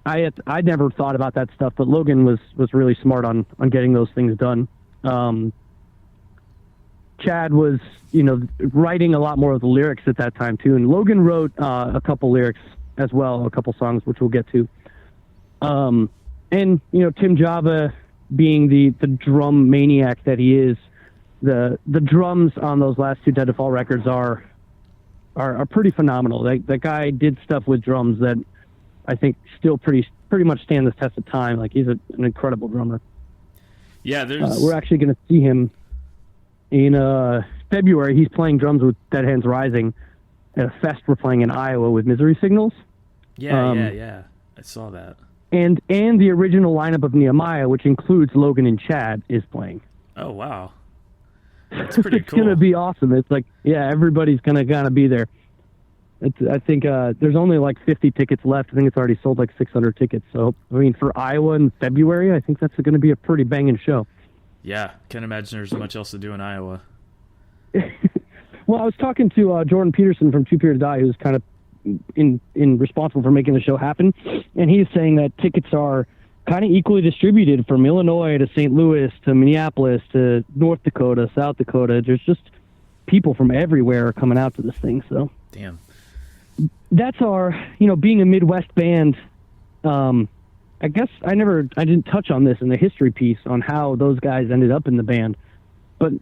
I never thought about that stuff, but Logan was really smart on getting those things done. Chad was writing a lot more of the lyrics at that time too, and Logan wrote a couple lyrics as well, a couple songs which we'll get to. And Tim Java, being the drum maniac that he is, the drums on those last two Dead to Fall records are pretty phenomenal. That guy did stuff with drums that I think still pretty much stand the test of time. Like, he's an incredible drummer. Yeah, we're actually going to see him in February. He's playing drums with Dead Hands Rising at a fest we're playing in Iowa with Misery Signals. Yeah, I saw that. And the original lineup of Nehemiah, which includes Logan and Chad, is playing. Oh, wow. That's pretty cool. It's going to be awesome. It's like, yeah, everybody's going to kind of be there. I think there's only like 50 tickets left. I think it's already sold like 600 tickets. So, I mean, for Iowa in February, I think that's going to be a pretty banging show. Yeah, can't imagine there's much else to do in Iowa. Well, I was talking to Jordan Peterson from Two Period Die, who's kind of in responsible for making the show happen, and he's saying that tickets are kind of equally distributed from Illinois to St. Louis to Minneapolis to North Dakota, South Dakota. There's just people from everywhere coming out to this thing. So damn, that's our, being a Midwest band. I guess I didn't touch on this in the history piece on how those guys ended up in the band, but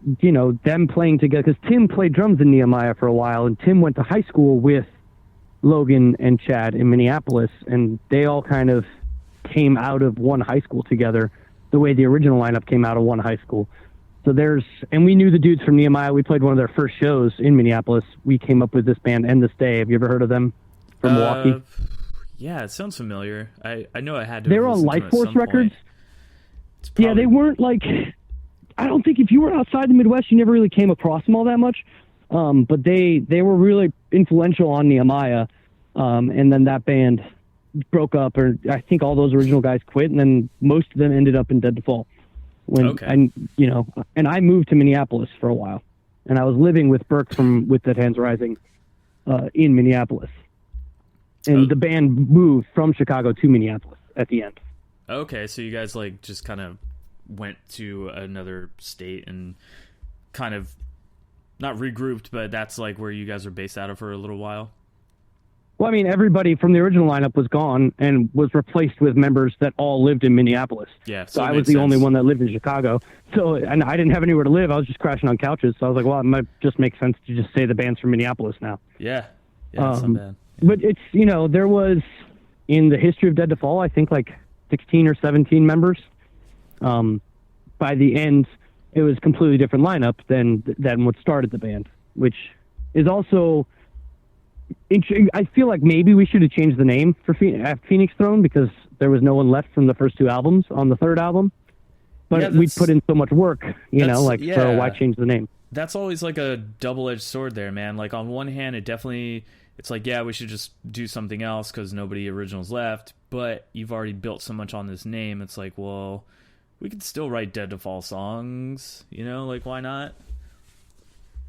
them playing together, because Tim played drums in Nehemiah for a while, and Tim went to high school with Logan and Chad in Minneapolis, and they all kind of came out of one high school together, the way the original lineup came out of one high school. So and we knew the dudes from Nehemiah. We played one of their first shows in Minneapolis. We came up with this band, End This Day. Have you ever heard of them from Milwaukee? Yeah, it sounds familiar. I know I had to. They were on Life Force Records. Yeah, they weren't like, I don't think if you were outside the Midwest, you never really came across them all that much. But they were really influential on Nehemiah. And then that band broke up, or I think all those original guys quit, and then most of them ended up in Dead to Fall. And I moved to Minneapolis for a while, and I was living with Burke with Dead Hands Rising in Minneapolis. And the band moved from Chicago to Minneapolis at the end. Okay, so you guys like just kind of went to another state and kind of not regrouped, but that's like where you guys are based out of for a little while? Well, I mean, everybody from the original lineup was gone and was replaced with members that all lived in Minneapolis. Yeah, so I was the only one that lived in Chicago. So, and I didn't have anywhere to live. I was just crashing on couches. So I was like, well, it might just make sense to just say the band's from Minneapolis now. Yeah, that's not bad. Yeah. But it's, there was, in the history of Dead to Fall, I think like 16 or 17 members. By the end, it was a completely different lineup than what started the band, which is also... I feel like maybe we should have changed the name for Phoenix Throne, because there was no one left from the first two albums on the third album. But we put in so much work, so why change the name? That's always like a double-edged sword there, man. Like on one hand, it's like, yeah, we should just do something else because nobody originals left. But you've already built so much on this name. It's like, well, we could still write Dead to Fall songs, like why not?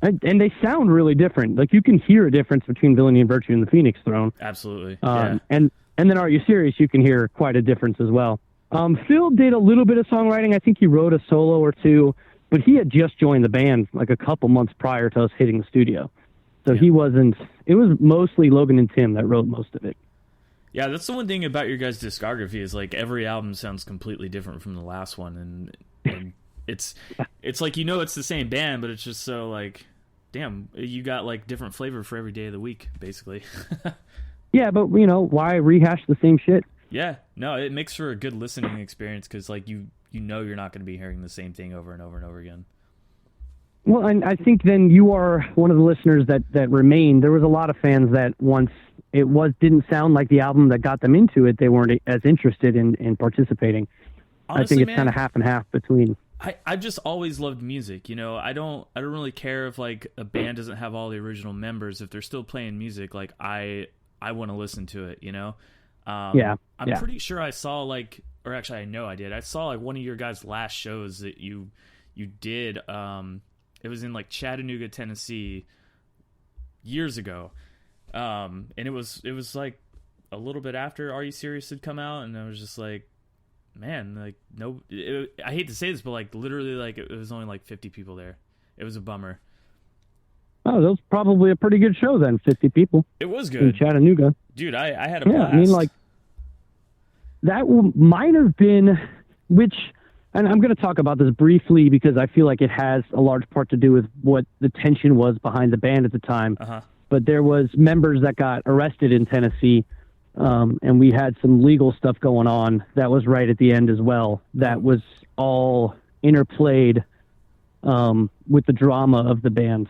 And they sound really different. Like you can hear a difference between Villainy and Virtue and the Phoenix Throne. Absolutely. And then Are You Serious? You can hear quite a difference as well. Phil did a little bit of songwriting. I think he wrote a solo or two, but he had just joined the band like a couple months prior to us hitting the studio. So he wasn't. It was mostly Logan and Tim that wrote most of it. Yeah, that's the one thing about your guys' discography is like every album sounds completely different from the last one, and it's like it's the same band, but it's just so like. Damn, you got like different flavor for every day of the week, basically. Yeah, but why rehash the same shit? Yeah, no, it makes for a good listening experience because like you're not going to be hearing the same thing over and over and over again. Well, and I think then you are one of the listeners that remained. There was a lot of fans that once it didn't sound like the album that got them into it, they weren't as interested in participating. Honestly, I think it's kind of half and half between. I've just always loved music, I don't really care if like a band doesn't have all the original members. If they're still playing music, like I want to listen to it, I'm pretty sure I saw like, or actually I know I did. I saw like one of your guys' last shows that you did. It was in like Chattanooga, Tennessee, years ago, and it was like a little bit after Are You Serious had come out, and I was just like. Man, like I hate to say this, but like literally, like it was only like 50 people there. It was a bummer. Oh, that was probably a pretty good show then. 50 people. It was good in Chattanooga, dude. I had a blast. I mean, like that might have been and I'm going to talk about this briefly because I feel like it has a large part to do with what the tension was behind the band at the time. But there was members that got arrested in Tennessee. And we had some legal stuff going on that was right at the end as well. That was all interplayed with the drama of the band.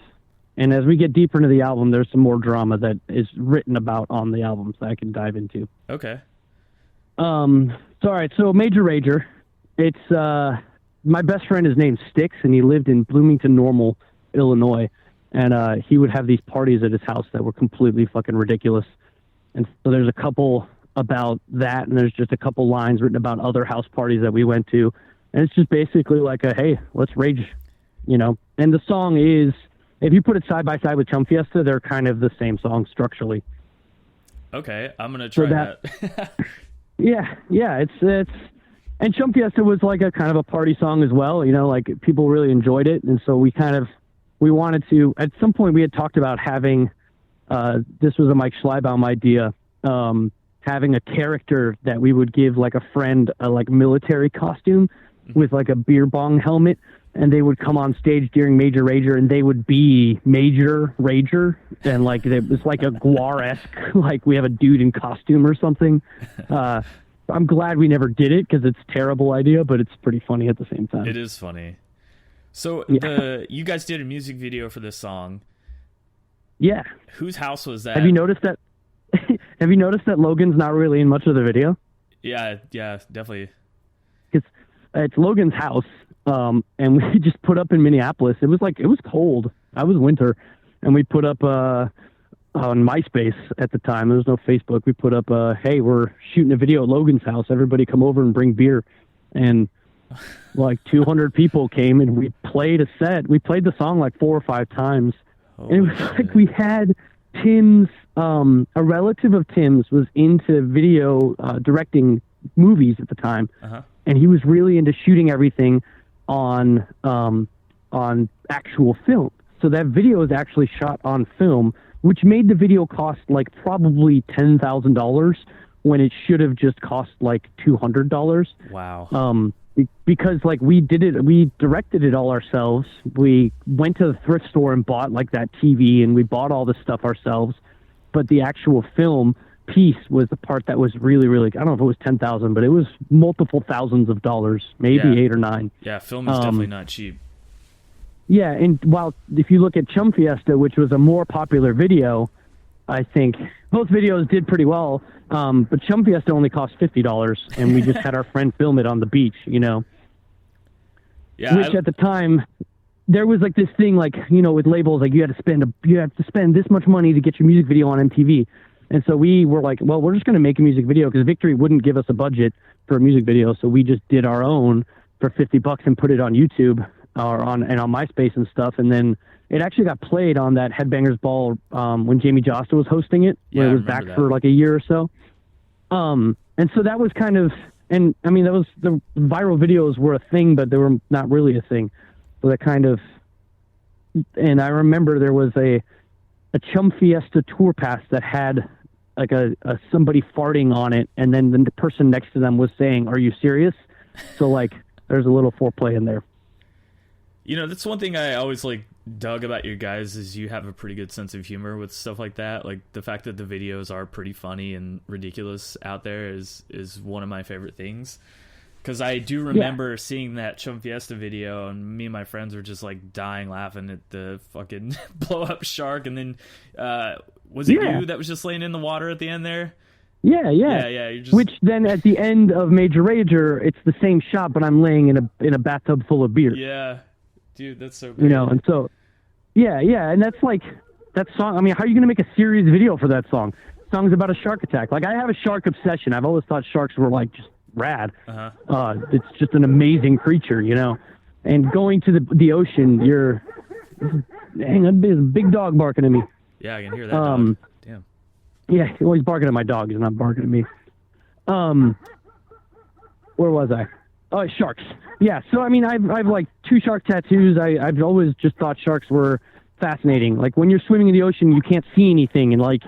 And as we get deeper into the album, there's some more drama that is written about on the album that I can dive into. Okay. All right. So Major Rager, it's my best friend is named Styx, and he lived in Bloomington Normal, Illinois. and he would have these parties at his house that were completely fucking ridiculous. And so there's a couple about that, and there's just a couple lines written about other house parties that we went to, and it's just basically like a, hey, let's rage, you know. And the song is, if you put it side by side with Chum Fiesta, they're kind of the same song structurally. Okay, I'm gonna try that. yeah, it's and Chum Fiesta was like a kind of a party song as well, you know, like people really enjoyed it, and so we wanted to, at some point we had talked about having, this was a Mike Schleibaum idea, having a character that we would give like a friend a like military costume with like a beer bong helmet, and they would come on stage during Major Rager, and they would be Major Rager, and like it was like a Guar-esque, like we have a dude in costume or something. I'm glad we never did it because it's a terrible idea, but it's pretty funny at the same time. It is funny. So you guys did a music video for this song. Yeah. Whose house was that? Have you noticed that? Have you noticed that Logan's not really in much of the video? Yeah, definitely. It's Logan's house, and we just put up in Minneapolis. It was cold. It was winter, and we put up on MySpace at the time. There was no Facebook. We put up, hey, we're shooting a video at Logan's house. Everybody come over and bring beer. And like 200 people came, and we played a set. We played the song like 4 or 5 times. And it was like we had Tim's, a relative of Tim's was into video directing movies at the time, and he was really into shooting everything on actual film. So that video is actually shot on film, which made the video cost like probably $10,000 when it should have just cost like $200. Wow. Because like we directed it all ourselves. We went to the thrift store and bought like that TV, and we bought all this stuff ourselves. But the actual film piece was the part that was really, really, I don't know if it was 10,000, but it was multiple thousands of dollars, maybe 8 or 9. Yeah, film is definitely not cheap. Yeah, and while if you look at Chum Fiesta, which was a more popular video, I think both videos did pretty well. But Chum Fiesta only cost $50, and we just had our friend film it on the beach, you know. Yeah. Which at the time, there was like this thing, like, you know, with labels, like you have to spend this much money to get your music video on MTV. And so we were like, well, we're just going to make a music video because Victory wouldn't give us a budget for a music video. So we just did our own for $50 and put it on YouTube or on MySpace and stuff. And then it actually got played on that Headbangers Ball when Jamie Josta was hosting it, where it was back for like a year or so. And so that was kind of, and I mean, that was, the viral videos were a thing, but they were not really a thing. So that kind of, and I remember there was a Chum Fiesta tour pass that had like a somebody farting on it, and then the person next to them was saying, "Are you serious?" So like, there's a little foreplay in there. You know, that's one thing I always like dug about you guys is you have a pretty good sense of humor with stuff like that. Like the fact that the videos are pretty funny and ridiculous out there is one of my favorite things. Because I do remember seeing that Chum Fiesta video, and me and my friends were just like dying laughing at the fucking blow up shark. And then was it you that was just laying in the water at the end there? Yeah. You're just... Which then at the end of Major Rager, it's the same shot, but I'm laying in a bathtub full of beer. Yeah. Dude, that's so great. You know, and so, yeah, and that's like, that song, I mean, how are you going to make a serious video for that song? The song's about a shark attack. Like, I have a shark obsession. I've always thought sharks were, like, just rad. It's just an amazing creature, you know? And going to the ocean, dang, there's a big dog barking at me. Yeah, I can hear that dog. Damn. Yeah, he's always barking at my dog. He's not barking at me. Where was I? Oh, sharks. Yeah, so I mean, I've like 2 shark tattoos. I've always just thought sharks were fascinating. Like when you're swimming in the ocean, you can't see anything, and like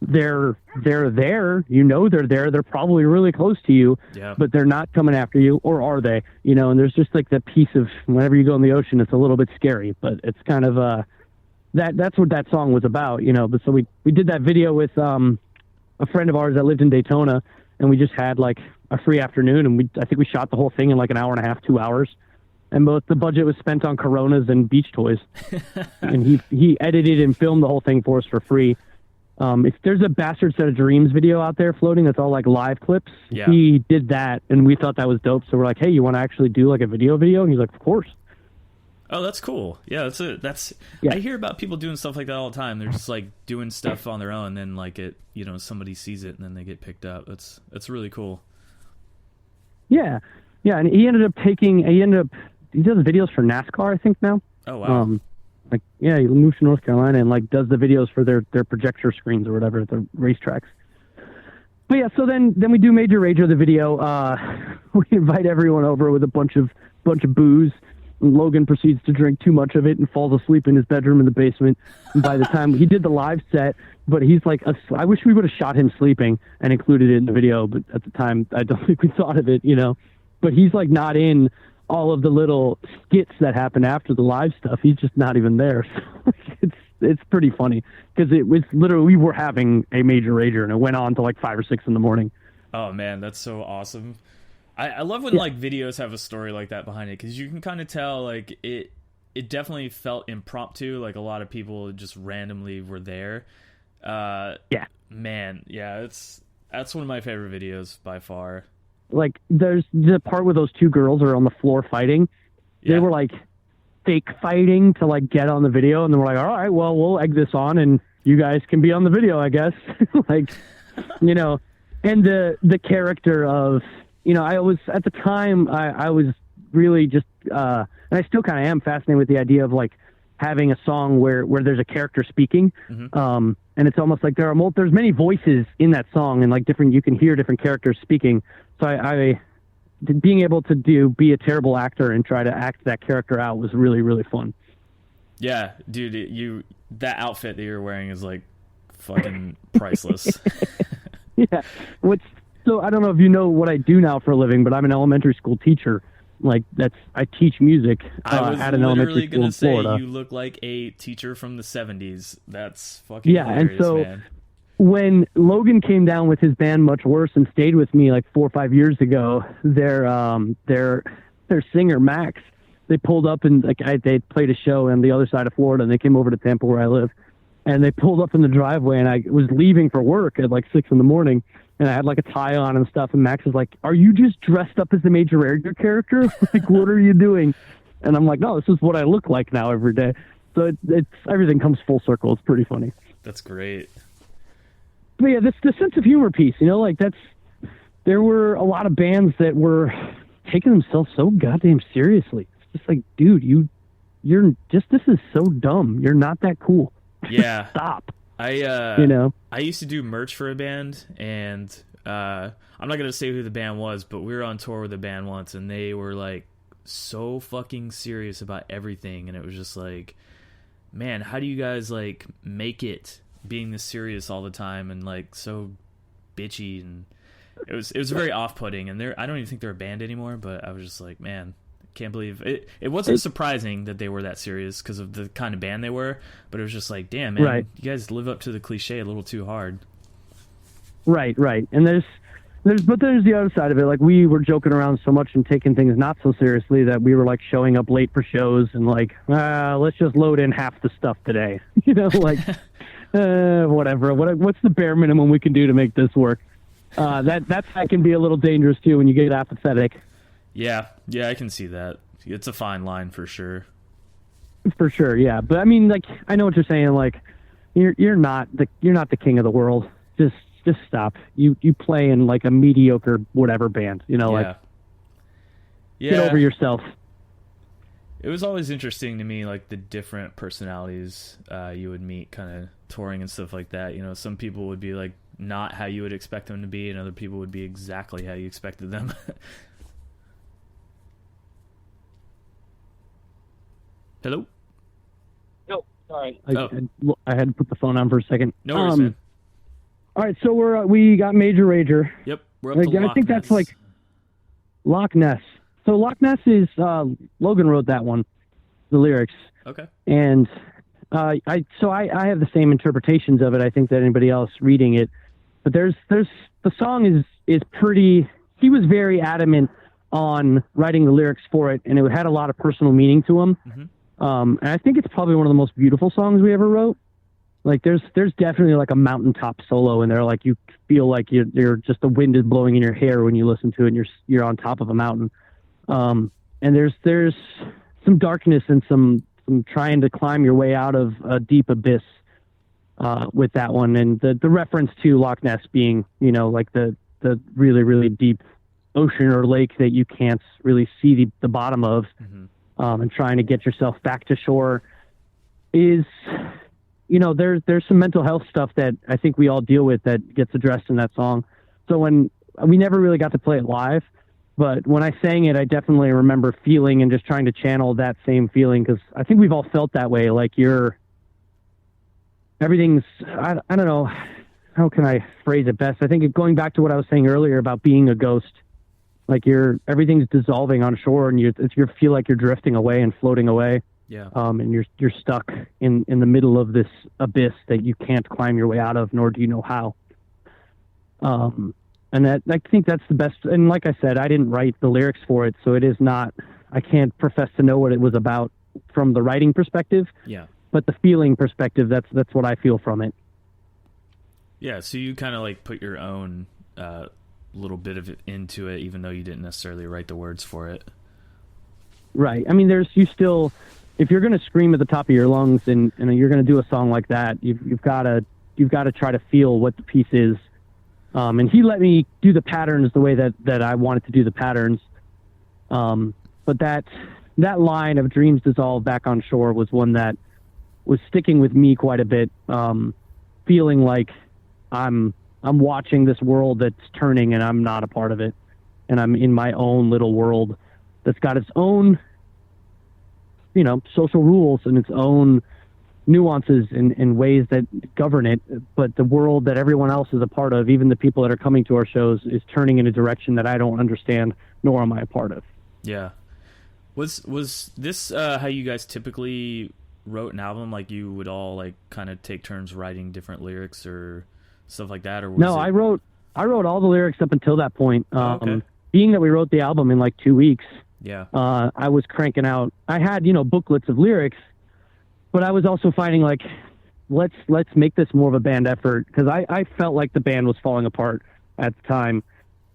they're there. You know they're there. They're probably really close to you, but they're not coming after you, or are they? You know, and there's just like that piece of whenever you go in the ocean, it's a little bit scary, but it's kind of that's what that song was about, you know. But so we did that video with a friend of ours that lived in Daytona, and we just had like a free afternoon, and I think we shot the whole thing in like an hour and a half, 2 hours, and both the budget was spent on Coronas and beach toys. And he edited and filmed the whole thing for us for free. If there's a Bastard Set of Dreams video out there floating that's all like live clips, he did that, and we thought that was dope. So we're like, hey, you want to actually do like a video? And he's like, of course. Oh, that's cool. Yeah, Yeah. I hear about people doing stuff like that all the time. They're just like doing stuff on their own, and then like somebody sees it and then they get picked up. That's really cool. Yeah. Yeah, and he does videos for NASCAR, I think now. Oh wow. He moved to North Carolina and like does the videos for their projector screens or whatever at the racetracks. But yeah, so then we do Major Rager, the video. We invite everyone over with a bunch of booze. And Logan proceeds to drink too much of it and falls asleep in his bedroom in the basement. And by the time he did the live set, but he's like, I wish we would have shot him sleeping and included it in the video. But at the time, I don't think we thought of it, But he's like not in all of the little skits that happen after the live stuff. He's just not even there. So it's pretty funny because it was literally, we were having a Major Rager and it went on to like 5 or 6 in the morning. Oh man, that's so awesome. I love when like videos have a story like that behind it, because you can kind of tell like it definitely felt impromptu. Like a lot of people just randomly were there. Man, yeah, that's one of my favorite videos by far. Like there's the part where those 2 girls are on the floor fighting. Yeah. They were like fake fighting to like get on the video, and then we're like, all right, well, we'll egg this on and you guys can be on the video, I guess. Like, and the character of, I was at the time, I was really just, and I still kind of am fascinated with the idea of like having a song where there's a character speaking. Mm-hmm. And it's almost like there's many voices in that song, and like you can hear different characters speaking. So I being able to be a terrible actor and try to act that character out was really, really fun. Yeah, dude, that outfit that you're wearing is like fucking priceless. Yeah. So I don't know if you know what I do now for a living, but I'm an elementary school teacher. Like I teach music at an elementary school in Florida. You look like a teacher from the 70s. That's fucking hilarious, and so man. When Logan came down with his band Much Worse and stayed with me like 4 or 5 years ago, their singer Max, they pulled up and they played a show on the other side of Florida, and they came over to Tampa where I live, and they pulled up in the driveway, and I was leaving for work at like 6 in the morning, and I had like a tie on and stuff, and Max was like, "Are you just dressed up as the Major Rager character? Like, what are you doing?" And I'm like, "No, this is what I look like now every day." So it's everything comes full circle. It's pretty funny. That's great. But yeah, the sense of humor piece, there were a lot of bands that were taking themselves so goddamn seriously. It's just like, dude, you're just, this is so dumb. You're not that cool. Yeah. Stop. I used to do merch for a band, and I'm not going to say who the band was, but we were on tour with a band once, and they were like so fucking serious about everything. And it was just like, man, how do you guys like make it being this serious all the time and like so bitchy? And it was very off-putting, and I don't even think they're a band anymore, but I was just like, man, can't believe it. It wasn't surprising that they were that serious because of the kind of band they were, but it was just like, damn, man, right. You guys live up to the cliche a little too hard. Right. And there's the other side of it. Like, we were joking around so much and taking things not so seriously that we were like showing up late for shows and like, let's just load in half the stuff today. Whatever. What's the bare minimum we can do to make this work? That can be a little dangerous too when you get apathetic. Yeah, I can see that. It's a fine line for sure. For sure, yeah. But I mean, like, I know what you're saying. Like, you're not the king of the world. Just stop. You play in like a mediocre whatever band. Like, get over yourself. It was always interesting to me, like the different personalities you would meet, kind of touring and stuff like that. Some people would be like not how you would expect them to be, and other people would be exactly how you expected them. Hello? No, sorry. I had to put the phone on for a second. No worries, man. All right, so we got Major Rager. Yep, we're up to Loch Ness. I think that's like Loch Ness. So Loch Ness is Logan wrote that one, the lyrics. Okay. And I have the same interpretations of it, I think, that anybody else reading it. But there's the song is pretty. He was very adamant on writing the lyrics for it, and it had a lot of personal meaning to him. Mm-hmm. And I think it's probably one of the most beautiful songs we ever wrote. Like there's definitely like a mountaintop solo in there. Like you feel like you're just the wind is blowing in your hair when you listen to it, and you're on top of a mountain. And there's darkness and some trying to climb your way out of a deep abyss with that one. And the reference to Loch Ness being, like the really, really deep ocean or lake that you can't really see the bottom of, and trying to get yourself back to shore is, there's some mental health stuff that I think we all deal with that gets addressed in that song. So when we never really got to play it live, but when I sang it, I definitely remember feeling and just trying to channel that same feeling, because I think we've all felt that way. Like everything's, I don't know, how can I phrase it best? I think going back to what I was saying earlier about being a ghost, like everything's dissolving on shore, and you feel like you're drifting away and floating away. Yeah. And you're stuck in the middle of this abyss that you can't climb your way out of, nor do you know how. And I think that's the best. And like I said, I didn't write the lyrics for it, so it is not, I can't profess to know what it was about from the writing perspective. Yeah. But the feeling perspective, that's what I feel from it. Yeah. So you kind of like put your own little bit of it into it, even though you didn't necessarily write the words for it. Right. I mean, if you're going to scream at the top of your lungs and you're going to do a song like that, you've got to try to feel what the piece is. And he let me do the patterns the way that I wanted to do the patterns. But that line of dreams dissolve back on shore was one that was sticking with me quite a bit. Feeling like I'm watching this world that's turning and I'm not a part of it. And I'm in my own little world that's got its own, social rules and its own nuances and ways that govern it. But the world that everyone else is a part of, even the people that are coming to our shows, is turning in a direction that I don't understand, nor am I a part of. Yeah. Was this how you guys typically wrote an album? Like you would all like kind of take turns writing different lyrics or stuff like that? Or was I wrote all the lyrics up until that point. Okay. Being that we wrote the album in like 2 weeks, yeah, I was cranking out. I had booklets of lyrics, but I was also finding like, let's make this more of a band effort, because I felt like the band was falling apart at the time,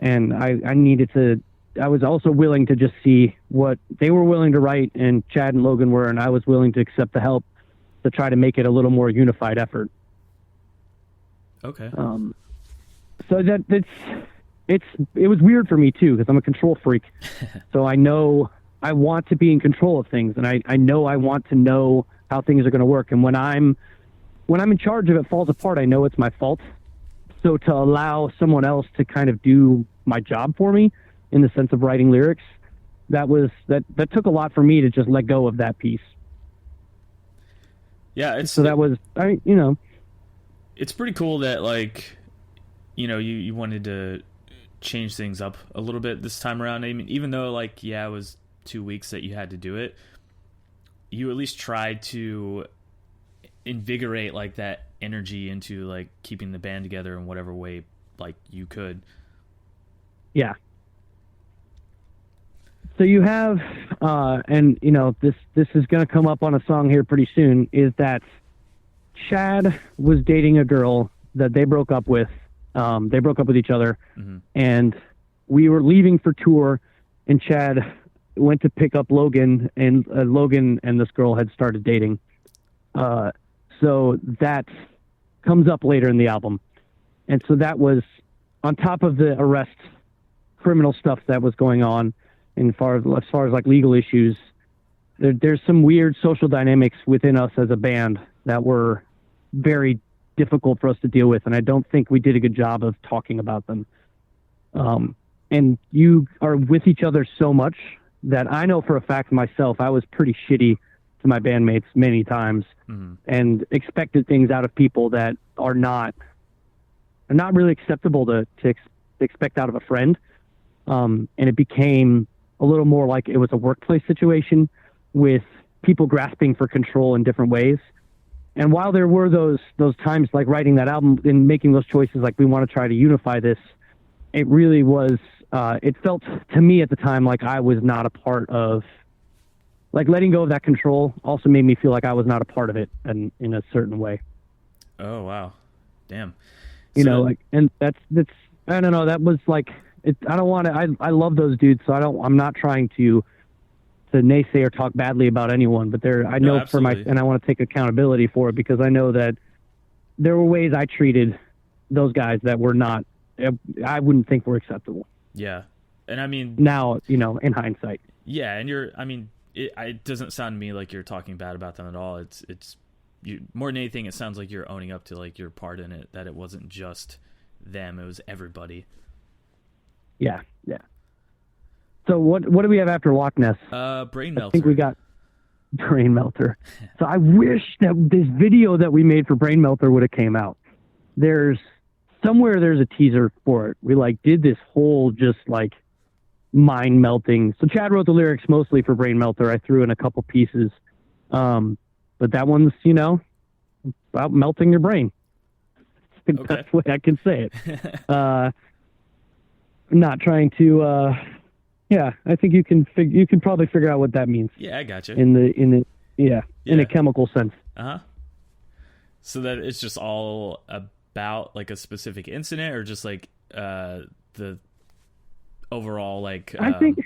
and I needed to. I was also willing to just see what they were willing to write, and Chad and Logan were, and I was willing to accept the help to try to make it a little more unified effort. Okay. So it was weird for me too, because I'm a control freak. So I know I want to be in control of things, and I know I want to know how things are going to work. And when I'm in charge of it falls apart, I know it's my fault. So to allow someone else to kind of do my job for me, in the sense of writing lyrics, that took a lot for me to just let go of that piece. Yeah, it's pretty cool that like, you wanted to change things up a little bit this time around. I mean, even though like, it was 2 weeks that you had to do it, you at least tried to invigorate like that energy into like keeping the band together in whatever way like you could. Yeah. So you have, and this is going to come up on a song here pretty soon, is that Chad was dating a girl that they broke up with. They broke up with each other, and we were leaving for tour, and Chad went to pick up Logan, and Logan and this girl had started dating. So that comes up later in the album. And so that was on top of the arrest, criminal stuff that was going on, and as far as like legal issues, there's some weird social dynamics within us as a band that were very difficult for us to deal with, and I don't think we did a good job of talking about them. And you are with each other so much that I know for a fact myself, I was pretty shitty to my bandmates many times, and expected things out of people that are not really acceptable to expect out of a friend. And it became a little more like it was a workplace situation with people grasping for control in different ways. And while there were those times like writing that album and making those choices, like we want to try to unify this, it really was, it felt to me at the time like I was not a part of, like letting go of that control also made me feel like I was not a part of it in a certain way. Oh, wow. Damn. And that's, I don't know, that was like, I don't want to, I love those dudes, so I'm not trying to to naysay or talk badly about anyone, but I know absolutely. and I want to take accountability for it, because I know that there were ways I treated those guys that were not, I wouldn't think were acceptable. Yeah. And I mean, now, in hindsight. Yeah. And it doesn't sound to me like you're talking bad about them at all. It's you, more than anything, it sounds like you're owning up to like your part in it, that it wasn't just them, it was everybody. Yeah. So what do we have after Loch Ness? Brain Melter. I think we got Brain Melter. So I wish that this video that we made for Brain Melter would have came out. There's a teaser for it. We did this whole just mind melting. So Chad wrote the lyrics mostly for Brain Melter. I threw in a couple pieces. But that one's, about melting your brain. Okay. That's the way I can say it. Not trying to, I think you can probably figure out what that means. Yeah, I gotcha. In a chemical sense. Uh-huh. So that it's just all about like a specific incident, or just the overall I think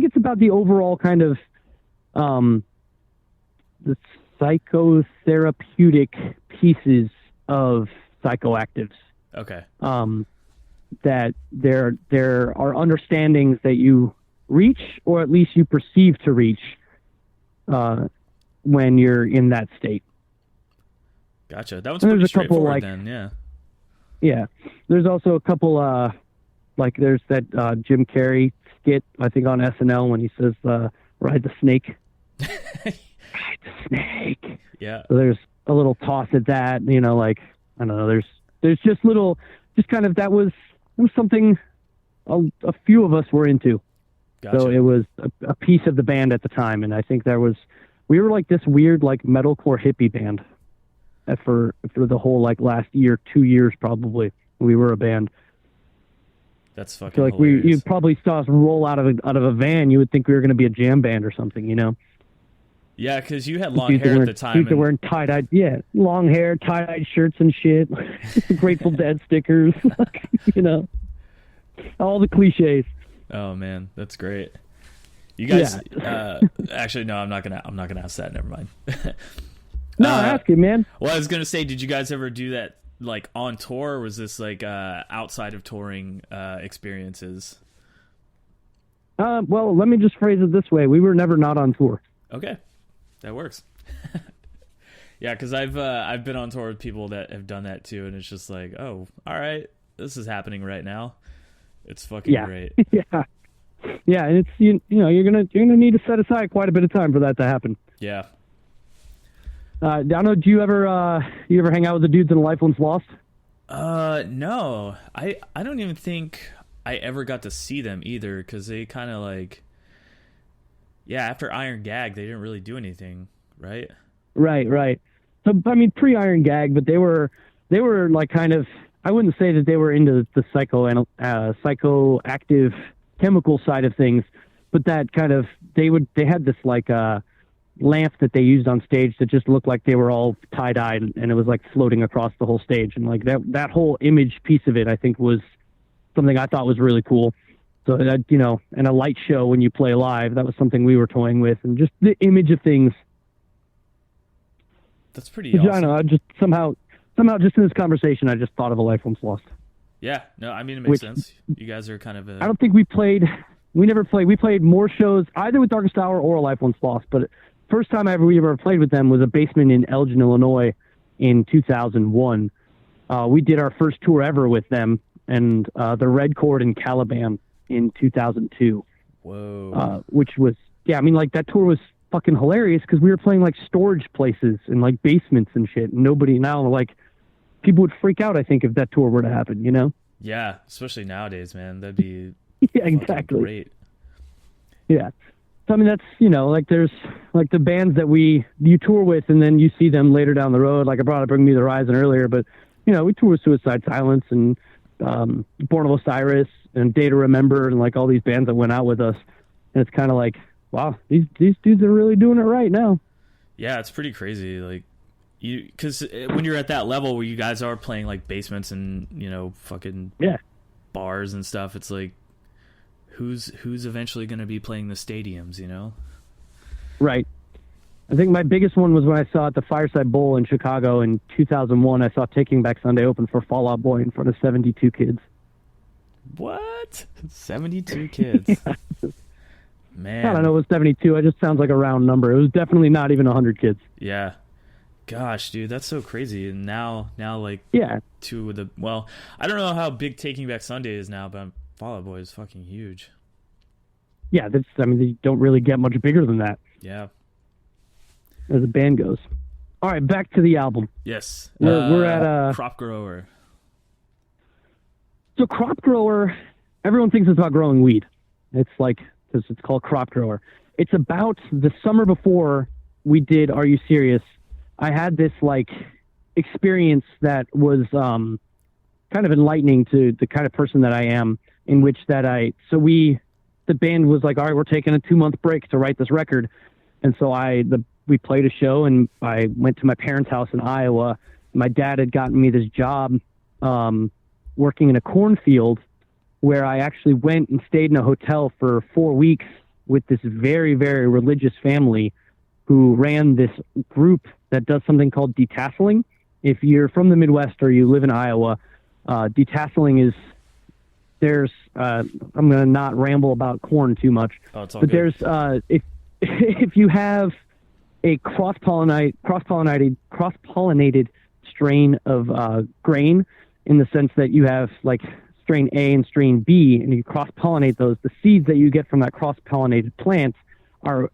it's about the overall kind of the psychotherapeutic pieces of psychoactives. Okay. That there are understandings that you reach, or at least you perceive to reach, when you're in that state. Gotcha. That one's pretty straightforward then, yeah. Yeah. There's also a couple, there's that Jim Carrey skit, I think, on SNL when he says, ride the snake. Ride the snake. Yeah. So there's a little toss at that, I don't know, there's just that was something a few of us were into. Gotcha. So it was a piece of the band at the time, and I think we were like this weird metalcore hippie band for the whole last year, 2 years probably. We were a band. That's fucking So hilarious. you probably saw us roll out of a van. You would think we were going to be a jam band or something, Yeah, because you had long hair at the time. Dudes wearing tie-dyed, long hair, tie-dyed shirts and shit, Grateful Dead stickers, all the cliches. Oh man, that's great. You guys, actually, no, I'm not gonna ask that. Never mind. No, ask it, man. Well, I was gonna say, did you guys ever do that on tour, or was this outside of touring experiences? Well, let me just phrase it this way: we were never not on tour. Okay, that works. Yeah, because I've been on tour with people that have done that too, and it's just oh, all right, this is happening right now. It's fucking great. Yeah, and it's you're gonna need to set aside quite a bit of time for that to happen. Yeah. I don't know. Do you ever hang out with the dudes in Life Once Lost? No. I don't even think I ever got to see them either, because they kind of after Iron Gag, they didn't really do anything, right? Right. So I mean, pre-Iron Gag, but they were kind of. I wouldn't say that they were into the psychoactive chemical side of things, but that kind of they had this lamp that they used on stage that just looked like they were all tie-dyed, and it was floating across the whole stage, and that whole image piece of it I think was something I thought was really cool. So that and a light show when you play live, that was something we were toying with, and just the image of things. That's pretty awesome. I don't know, I just somehow just in this conversation I just thought of a Life Once Lost. Yeah, no, I mean, it makes sense. You guys are kind of I don't think we never played. We played more shows either with Darkest Hour or Life Once Lost, but first time we ever played with them was a basement in Elgin, Illinois in 2001. We did our first tour ever with them, and the Red Chord in Caliban in 2002. Whoa. Which was, that tour was fucking hilarious, because we were playing storage places and basements and shit. And nobody now, people would freak out, I think, if that tour were to happen, Yeah, especially nowadays, man. That'd be exactly great. Yeah. So, I mean, that's, there's the bands that you tour with, and then you see them later down the road. I brought up Bring Me the Horizon earlier, but, we tour with Suicide Silence and Born of Osiris and Day to Remember and all these bands that went out with us. And it's kind of wow, these dudes are really doing it right now. Yeah, it's pretty crazy. Because when you're at that level where you guys are playing basements and fucking bars and stuff, it's who's eventually going to be playing the stadiums, you know? Right. I think my biggest one was when I saw at the Fireside Bowl in Chicago in 2001. I saw Taking Back Sunday open for Fall Out Boy in front of 72 kids. What? 72 kids. Yeah. Man. I don't know, it was 72. It just sounds like a round number. It was definitely not even 100 kids. Yeah. Gosh, dude, that's so crazy. And now like yeah, two of the, well, I don't know how big Taking Back Sunday is now, but Fall Out Boy is fucking huge. Yeah, they don't really get much bigger than that. Yeah. As a band goes. All right, back to the album. Yes. We're at Crop Grower. So Crop Grower, everyone thinks it's about growing weed. It's like, it's called Crop Grower. It's about the summer before we did Are You Serious? I had this like experience that was kind of enlightening to the kind of person that I am, in which that the band was like, all right, we're taking a 2-month break to write this record. And so we played a show, and I went to my parents' house in Iowa. My dad had gotten me this job working in a cornfield, where I actually went and stayed in a hotel for 4 weeks with this very, very religious family who ran this group that does something called detasseling. If you're from the Midwest or you live in Iowa, detasseling is, I'm going to not ramble about corn too much, it's all but good. There's, if you have a cross-pollinated strain of grain, in the sense that you have like strain A and strain B, and you cross-pollinate those, the seeds that you get from that cross-pollinated plant are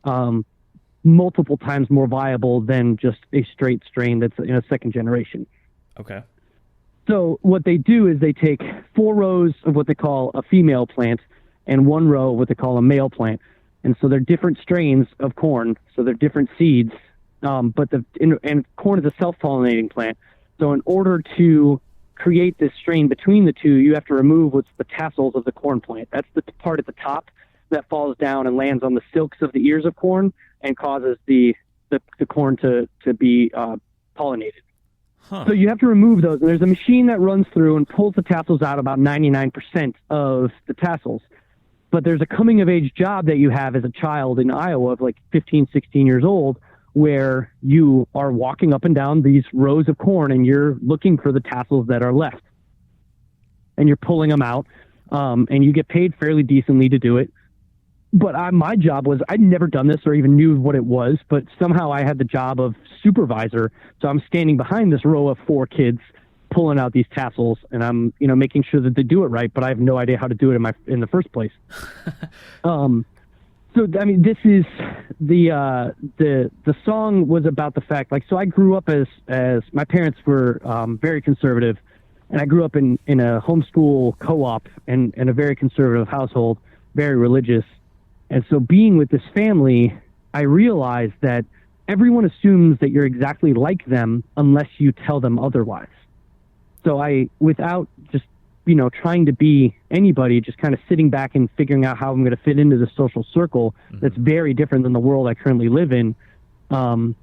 multiple times more viable than just a straight strain that's in a second generation. Okay. So what they do is they take 4 rows of what they call a female plant and 1 row of what they call a male plant. And so they're different strains of corn, so they're different seeds, and corn is a self-pollinating plant. So in order to create this strain between the two, you have to remove what's the tassels of the corn plant. That's the part at the top that falls down and lands on the silks of the ears of corn and causes the corn to be pollinated. Huh. So you have to remove those. And there's a machine that runs through and pulls the tassels out, about 99% of the tassels. But there's a coming-of-age job that you have as a child in Iowa of like 15, 16 years old, where you are walking up and down these rows of corn and you're looking for the tassels that are left. And you're pulling them out, and you get paid fairly decently to do it. But my job was, I'd never done this or even knew what it was, but somehow I had the job of supervisor. So I'm standing behind this row of 4 kids pulling out these tassels, and I'm, making sure that they do it right, but I have no idea how to do it in the first place. So, I mean, this is the song was about the fact, like, so I grew up as my parents were very conservative, and I grew up in a homeschool co-op and a very conservative household, very religious. And so being with this family, I realized that everyone assumes that you're exactly like them unless you tell them otherwise. So without just, trying to be anybody, just kind of sitting back and figuring out how I'm going to fit into the social circle that's very different than the world I currently live in. And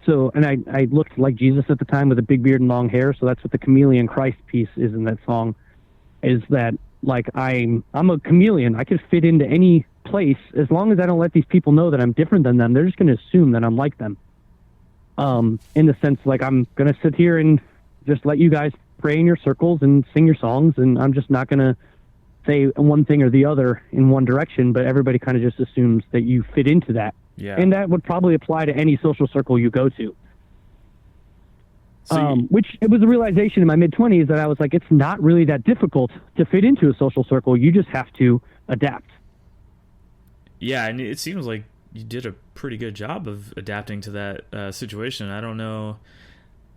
I looked like Jesus at the time with a big beard and long hair. So that's what the chameleon Christ piece is in that song, is that like I'm a chameleon. I could fit into any place as long as I don't let these people know that I'm different than them. They're just going to assume that I'm like them. In the sense, like, I'm going to sit here and just let you guys pray in your circles and sing your songs, and I'm just not going to say one thing or the other in one direction, but everybody kind of just assumes that you fit into that. Yeah. And that would probably apply to any social circle you go to. Which it was a realization in my mid-20s that I was like, it's not really that difficult to fit into a social circle. You just have to adapt. Yeah, and it seems like you did a pretty good job of adapting to that situation. I don't know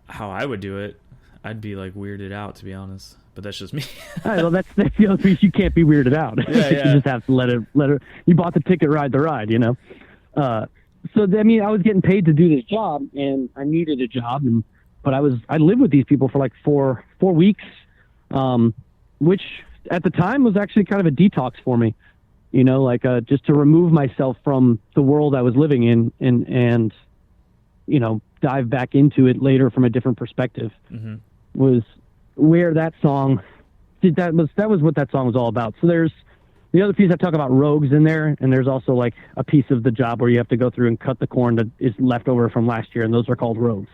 how I would do it. I'd be like weirded out, to be honest. But that's just me. All right, well, that's the other piece. You can't be weirded out. Yeah. You just have to let it. You bought the ticket, ride the ride. So I mean, I was getting paid to do this job, and I needed a job, but I lived with these people for like four weeks, which at the time was actually kind of a detox for me. Just to remove myself from the world I was living in and dive back into it later from a different perspective. Mm-hmm. Was where that song did. That was what that song was all about. So there's the other piece I talk about rogues in there, and there's also like a piece of the job where you have to go through and cut the corn that is left over from last year, and those are called rogues.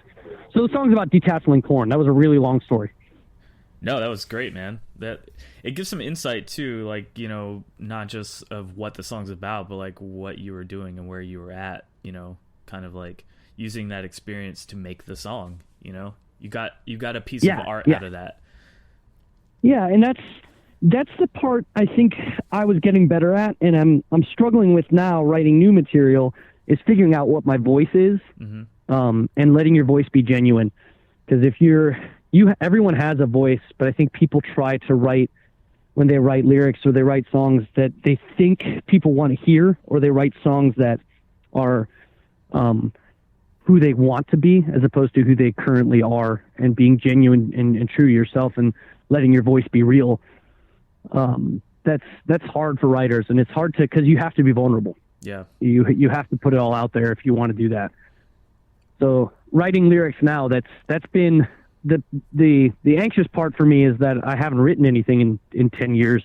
So the song's about detasseling corn. That was a really long story. No, that was great, man. That it gives some insight too, like, you know, not just of what the song's about, but like what you were doing and where you were at, you know, kind of like using that experience to make the song, you know. You got a piece of art out of that. Yeah, and that's the part I think I was getting better at, and I'm struggling with now writing new material, is figuring out what my voice is, and letting your voice be genuine. Because if everyone has a voice, but I think people try to write, when they write lyrics or they write songs that they think people want to hear, or they write songs that are who they want to be as opposed to who they currently are, and being genuine and true to yourself and letting your voice be real. That's hard for writers, and it's hard because you have to be vulnerable. Yeah. You have to put it all out there if you want to do that. So writing lyrics now, that's been the anxious part for me, is that I haven't written anything in 10 years.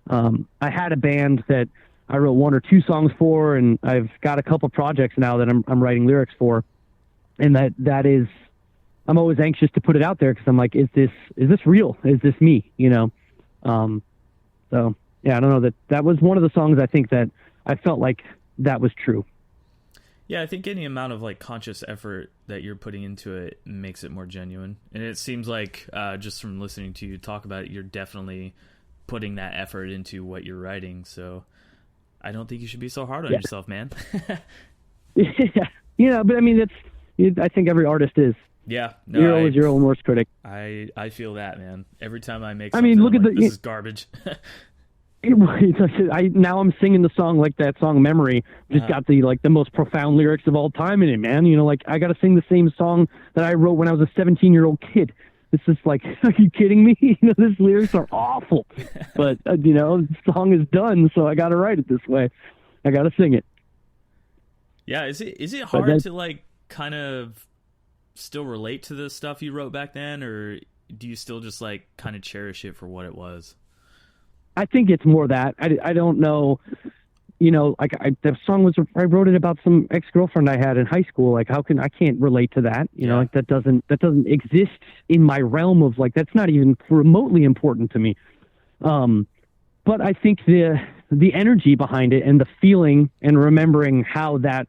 I had a band that I wrote 1 or 2 songs for, and I've got a couple projects now that I'm writing lyrics for. And that is, I'm always anxious to put it out there, because I'm like, is this real? Is this me? You know? So yeah, I don't know, that was one of the songs I think that I felt like that was true. Yeah, I think any amount of like conscious effort that you're putting into it makes it more genuine. And it seems like just from listening to you talk about it, you're definitely putting that effort into what you're writing. So I don't think you should be so hard on yourself, man. Yeah, but I mean, I think every artist is. Yeah, no, you're always your own worst critic. I feel that, man. Every time I make something, I mean, look at like, this is garbage. Now I'm singing the song, like that song Memory, just got the most profound lyrics of all time in it, man. You know, like I got to sing the same song that I wrote when I was a 17-year-old kid. It's just like, are you kidding me? You know, these lyrics are awful, but you know, the song is done, so I got to write it this way. I got to sing it. Yeah, is it hard to like kind of still relate to the stuff you wrote back then, or do you still just like kind of cherish it for what it was? I think it's more that I don't know, you know, like the song was, I wrote it about some ex-girlfriend I had in high school. Like, I can't relate to that, you know, like that doesn't exist in my realm of, like, that's not even remotely important to me. But I think the energy behind it and the feeling and remembering how that,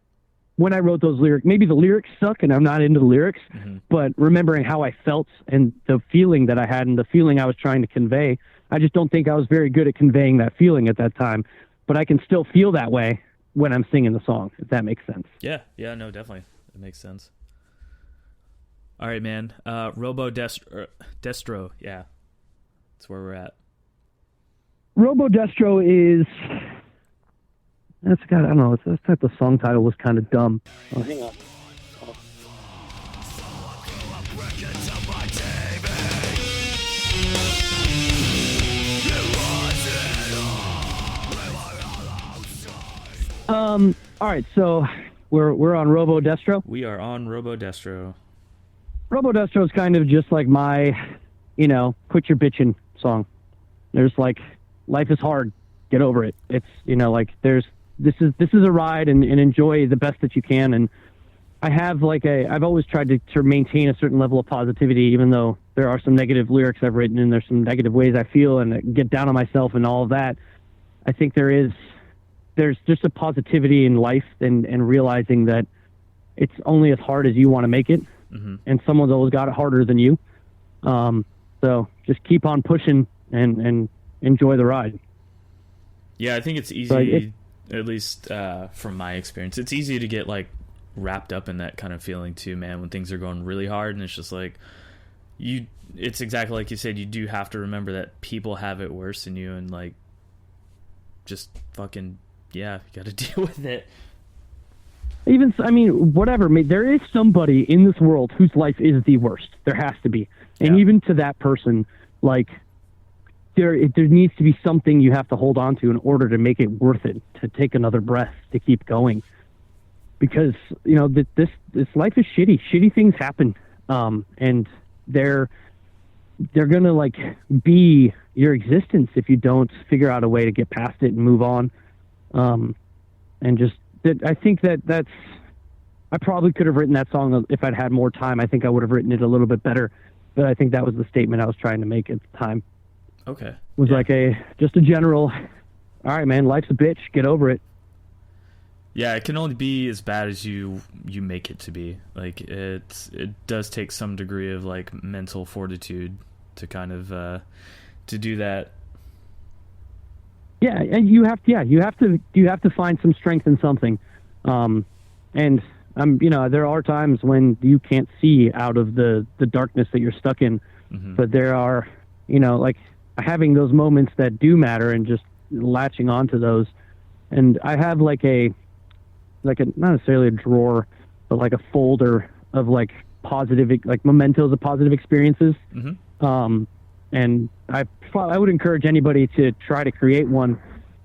when I wrote those lyrics, maybe the lyrics suck and I'm not into the lyrics, but remembering how I felt and the feeling that I had and the feeling I was trying to convey, I just don't think I was very good at conveying that feeling at that time, but I can still feel that way when I'm singing the song, if that makes sense. Yeah, no, definitely. It makes sense. All right, man. Robo Destro, yeah. That's where we're at. Robo Destro is... I don't know. That type of song title was kind of dumb. Oh, hang on. All right, so we're on Robo Destro. We are on Robo Destro. Robo Destro is kind of just like my, you know, quit your bitching song. There's like, life is hard, get over it. It's, you know, like this is a ride, and enjoy the best that you can. And I have I've always tried to maintain a certain level of positivity, even though there are some negative lyrics I've written and there's some negative ways I feel and get down on myself and all of that. I think there's just a positivity in life and realizing that it's only as hard as you want to make it. And someone's always got it harder than you. So just keep on pushing and enjoy the ride. Yeah, I think it's easy, at least from my experience, it's easy to get like wrapped up in that kind of feeling too, man, when things are going really hard. And it's just like, it's exactly like you said, you do have to remember that people have it worse than you, and like, just fucking, yeah, you got to deal with it. Even, I mean, whatever. There is somebody in this world whose life is the worst. There has to be. And even to that person, like, there needs to be something you have to hold on to in order to make it worth it, to take another breath, to keep going. Because, you know, this life is shitty. Shitty things happen. And they're gonna like be your existence if you don't figure out a way to get past it and move on. And just I think that's I probably could have written that song if I'd had more time. I think I would have written it a little bit better, but I think that was the statement I was trying to make at the time. Okay. It was like just a general, all right, man, life's a bitch, get over it. Yeah, it can only be as bad as you make it to be. Like it does take some degree of like mental fortitude to kind of to do that. Yeah, and you have to find some strength in something. And there are times when you can't see out of the darkness that you're stuck in, but there are, like having those moments that do matter and just latching onto those. And I have like a not necessarily a drawer, but like a folder of like positive, like mementos of positive experiences. And I would encourage anybody to try to create one,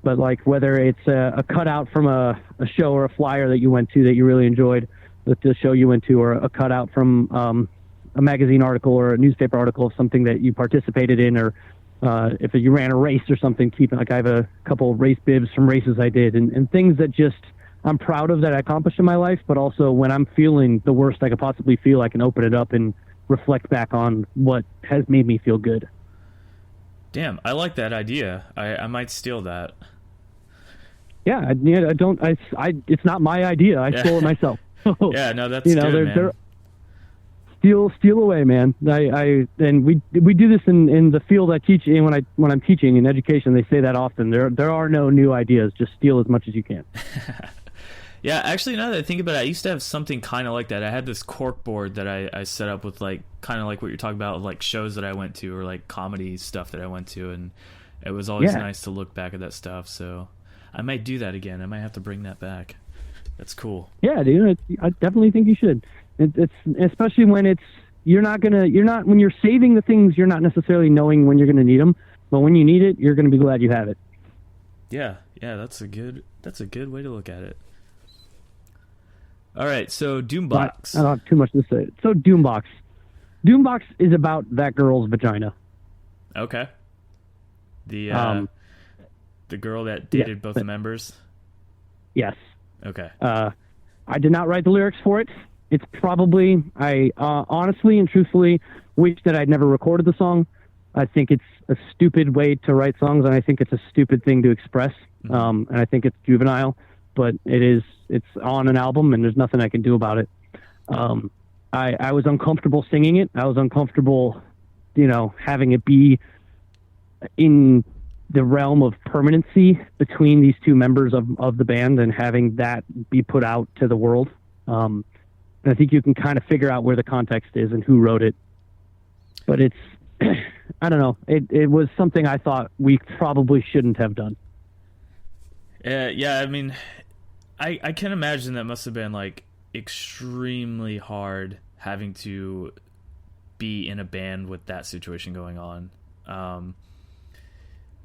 but like whether it's a cutout from a show or a flyer that you went to that you really enjoyed, the show you went to, or a cutout from a magazine article or a newspaper article of something that you participated in, or if you ran a race or something, I have a couple of race bibs from races I did, and things that just I'm proud of that I accomplished in my life, but also when I'm feeling the worst I could possibly feel, I can open it up and reflect back on what has made me feel good. Damn, I like that idea. I might steal that. Yeah, I don't. It's not my idea. I stole it myself. Yeah, no, that's good, man. Steal away, man. And we do this in the field I teach in when I'm teaching in education. They say that often. There are no new ideas. Just steal as much as you can. Yeah, actually, now that I think about it, I used to have something kind of like that. I had this cork board that I set up with like kind of like what you're talking about, like shows that I went to or like comedy stuff that I went to, and it was always nice to look back at that stuff. So I might do that again. I might have to bring that back. That's cool. Yeah, dude, I definitely think you should. It's especially when when you're saving the things, you're not necessarily knowing when you're going to need them, but when you need it, you're going to be glad you have it. Yeah, that's a good way to look at it. All right, so Doombox. I don't have too much to say. So Doombox is about that girl's vagina. Okay. The girl that dated both the members? Yes. Okay. I did not write the lyrics for it. It's probably, I honestly and truthfully wish that I'd never recorded the song. I think it's a stupid way to write songs, and I think it's a stupid thing to express. And I think it's juvenile, but it's on an album, and there's nothing I can do about it. I was uncomfortable singing it. I was uncomfortable, having it be in the realm of permanency between these two members of the band and having that be put out to the world. And I think you can kind of figure out where the context is and who wrote it. But it's, I don't know. It was something I thought we probably shouldn't have done. Yeah, I mean, I can imagine that must have been like extremely hard having to be in a band with that situation going on.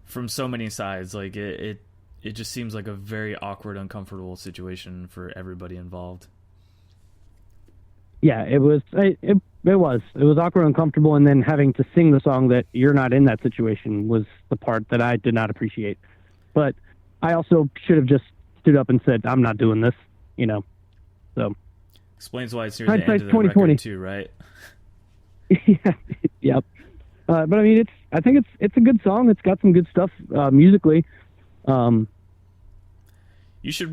From so many sides, like it just seems like a very awkward, uncomfortable situation for everybody involved. Yeah, it was awkward, uncomfortable, and then having to sing the song that you're not in that situation was the part that I did not appreciate. But I also should have just stood up and said, I'm not doing this, so. Explains why it's near the end of the record too, right? Yeah, yep. But I mean, I think it's a good song. It's got some good stuff musically. You should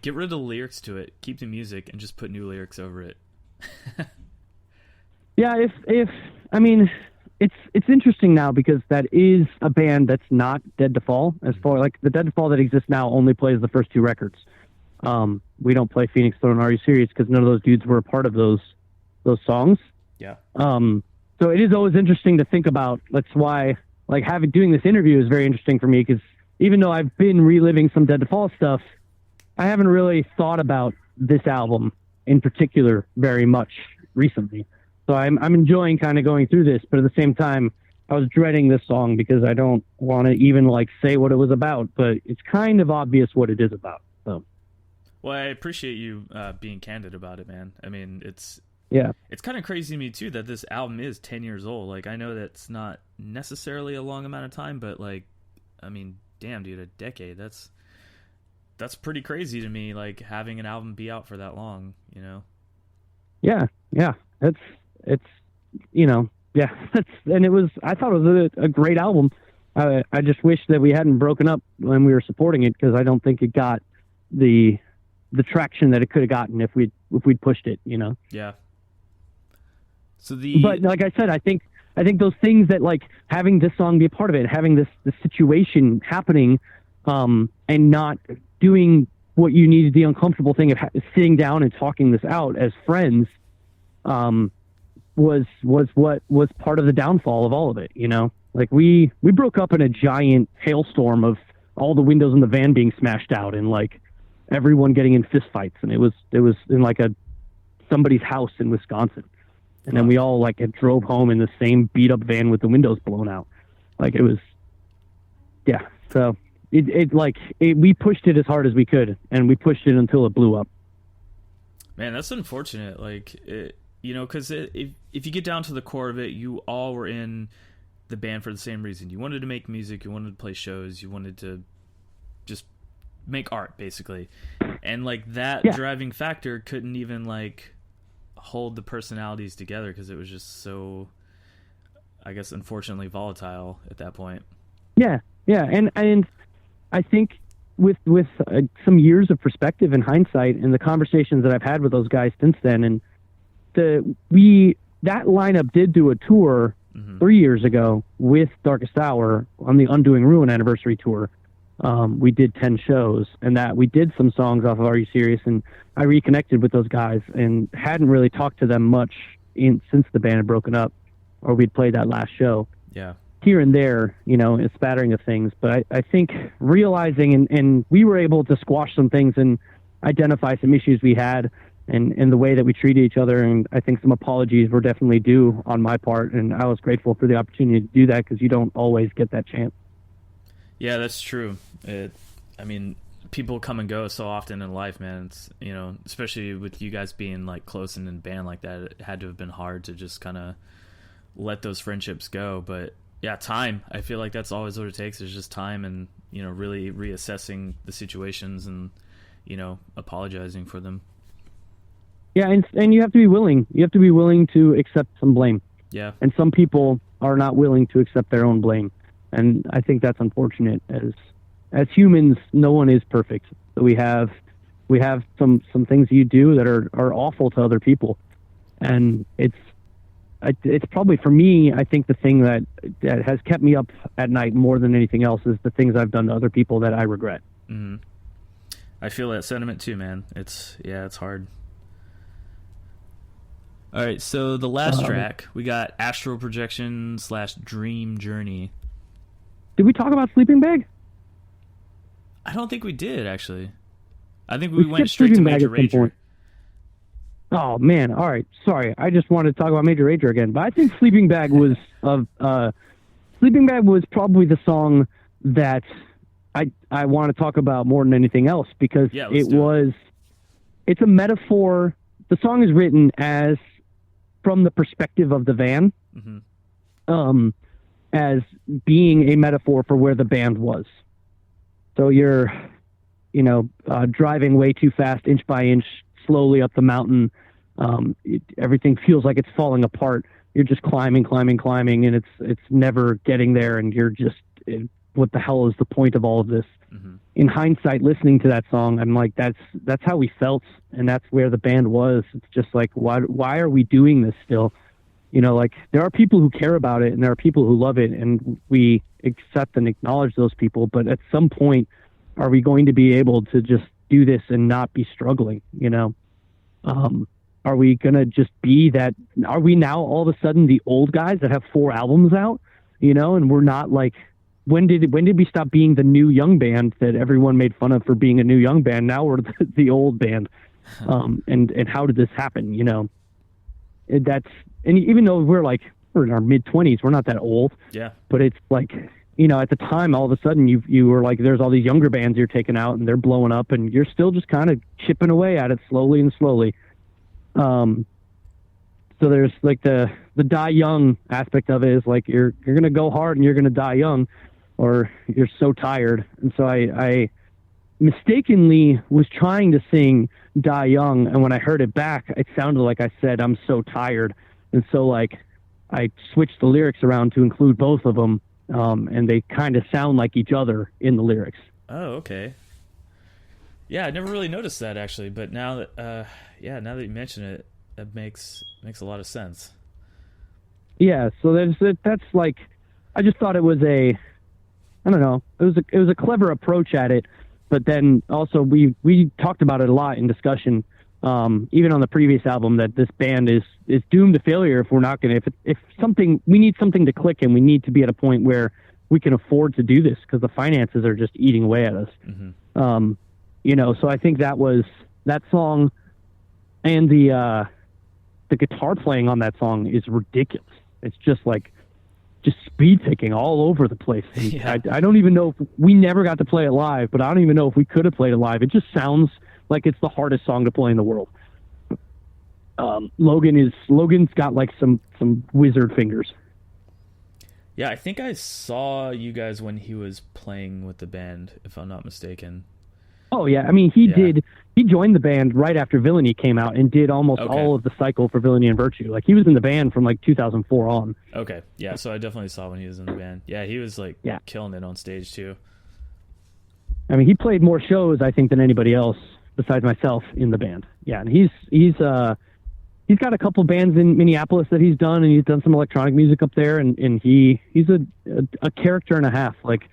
get rid of the lyrics to it, keep the music, and just put new lyrics over it. Yeah, it's interesting now because that is a band that's not Dead to Fall. As far like the Dead to Fall that exists now only plays the first two records. We don't play Phoenix Throne. Are You Serious? Because none of those dudes were a part of those songs. Yeah. So it is always interesting to think about. That's why doing this interview is very interesting for me, because even though I've been reliving some Dead to Fall stuff, I haven't really thought about this album in particular very much recently. So I'm enjoying kind of going through this, but at the same time, I was dreading this song because I don't want to even say what it was about, but it's kind of obvious what it is about. So. Well, I appreciate you being candid about it, man. I mean, Yeah. It's kind of crazy to me too that this album is 10 years old. Like, I know that's not necessarily a long amount of time, but like, I mean, damn, dude, a decade. That's pretty crazy to me. Like, having an album be out for that long, you know? Yeah. It's you know, yeah. And I thought it was a great album. I just wish that we hadn't broken up when we were supporting it, because I don't think it got the traction that it could have gotten if we'd pushed it, you know? Yeah. But like I said, I think those things that, like, having this song be a part of it, having this situation happening, and not doing what you needed, the uncomfortable thing of sitting down and talking this out as friends, was what was part of the downfall of all of it, you know? Like, we broke up in a giant hailstorm of all the windows in the van being smashed out and, like, everyone getting in fistfights, and it was in like somebody's house in Wisconsin. And then we all, like, drove home in the same beat up van with the windows blown out. Like, it was, yeah. So we pushed it as hard as we could, and we pushed it until it blew up. Man, that's unfortunate. Like, you know, because if you get down to the core of it, you all were in the band for the same reason. You wanted to make music, you wanted to play shows, you wanted to just make art, basically. And, like, that driving factor couldn't even, like, hold the personalities together, because it was just so, I guess, unfortunately volatile at that point. Yeah, and I think with some years of perspective and hindsight, and the conversations that I've had with those guys since then, and that lineup did do a tour 3 years ago with Darkest Hour on the Undoing Ruin anniversary tour. We did 10 shows, and that we did some songs off of Are You Serious? And I reconnected with those guys and hadn't really talked to them much since the band had broken up, or we'd played that last show. Yeah. Here and there, you know, a spattering of things. But I think realizing, and we were able to squash some things and identify some issues we had, and the way that we treated each other. And I think some apologies were definitely due on my part. And I was grateful for the opportunity to do that, because you don't always get that chance. Yeah, that's true. I mean, people come and go so often in life, man. It's, you know, especially with you guys being, like, close and in band like that, it had to have been hard to just kind of let those friendships go. But yeah, time. I feel like that's always what it takes, is just time, and, you know, really reassessing the situations and, you know, apologizing for them. Yeah, and you have to be willing. You have to be willing to accept some blame. Yeah. And some people are not willing to accept their own blame. And I think that's unfortunate. As humans, no one is perfect. So we have some things you do that are awful to other people. And it's probably, for me, I think the thing that has kept me up at night more than anything else is the things I've done to other people that I regret. Mm-hmm. I feel that sentiment too, man. It's hard. All right, so the last track, we got Astral Projection / Dream Journey. Did we talk about Sleeping Bag? I don't think we did, actually. I think we went straight to Major Rager. Oh, man. All right. Sorry. I just wanted to talk about Major Rager again. But I think Sleeping Bag was probably the song that I want to talk about more than anything else, because it's a metaphor. The song is written as from the perspective of the van, as being a metaphor for where the band was. So you're, driving way too fast, inch by inch, slowly up the mountain. Everything feels like it's falling apart. You're just climbing, and it's never getting there. And you're just, what the hell is the point of all of this? Mm-hmm. In hindsight, listening to that song, I'm like, that's how we felt, and that's where the band was. It's just like, why are we doing this still? Like, there are people who care about it, and there are people who love it, and we accept and acknowledge those people. But at some point, are we going to be able to just do this and not be struggling? Are we going to just be that? Are we now all of a sudden the old guys that have 4 albums out, and we're not like, when did we stop being the new young band that everyone made fun of for being a new young band? Now we're the old band. And how did this happen? And even though we're in our mid-20s, we're not that old. Yeah. But it's like, at the time, all of a sudden you were like, there's all these younger bands you're taking out and they're blowing up, and you're still just kind of chipping away at it slowly and slowly. So there's like the die young aspect of it is like you're gonna go hard and you're gonna die young, or you're so tired. And so I mistakenly was trying to sing die young, and when I heard it back, it sounded like I said I'm so tired. And so like I switched the lyrics around to include both of them, and they kind of sound like each other in the lyrics. Oh, okay. Yeah, I never really noticed that actually, but now that now that you mention it, it makes a lot of sense. Yeah, so that's like, I just thought it was it was a clever approach at it, but then also we talked about it a lot in discussion, even on the previous album, that this band is doomed to failure if we're not going to, if something, we need something to click, and we need to be at a point where we can afford to do this because the finances are just eating away at us. Mm-hmm. So I think that was that song, and the guitar playing on that song is ridiculous. It's just speed picking all over the place. Yeah. I don't even know if we never got to play it live, but I don't even know if we could have played it live. It just sounds like it's the hardest song to play in the world. Logan's got like some wizard fingers. Yeah, I think I saw you guys when he was playing with the band, if I'm not mistaken. Oh yeah, I mean he joined the band right after Villainy came out and did almost all of the cycle for Villainy and Virtue. Like he was in the band from like 2004 on. Okay, yeah, so I definitely saw when he was in the band. Yeah, he was like killing it on stage too. I mean, he played more shows I think than anybody else besides myself in the band. Yeah, and he's got a couple bands in Minneapolis that he's done, and he's done some electronic music up there, and he's a character and a half. Like,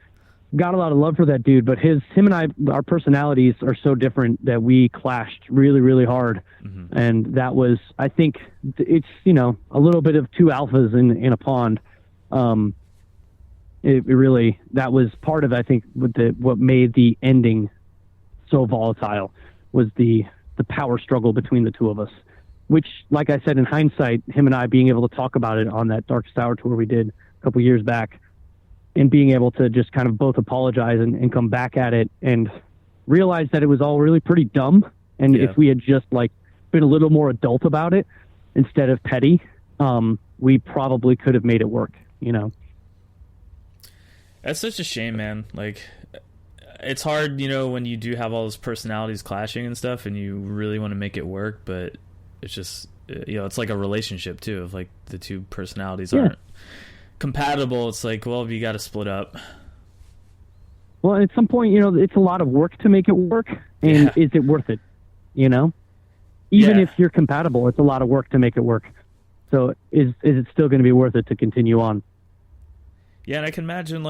got a lot of love for that dude, but him and I, our personalities are so different that we clashed really, really hard. Mm-hmm. And that was, I think it's, a little bit of two alphas in a pond. It really, that was part of, I think, what made the ending so volatile was the power struggle between the two of us, which, like I said, in hindsight, him and I being able to talk about it on that Darkest Hour tour we did a couple years back, and being able to just kind of both apologize and come back at it and realize that it was all really pretty dumb. And if we had just been a little more adult about it instead of petty, we probably could have made it work, That's such a shame, man. Like, it's hard, when you do have all those personalities clashing and stuff and you really want to make it work, but it's just, it's like a relationship too, of like the two personalities aren't compatible. It's like, well, you got to split up. Well, at some point, it's a lot of work to make it work, and is it worth it? Even if you're compatible, it's a lot of work to make it work. So is it still going to be worth it to continue on? Yeah, and I can imagine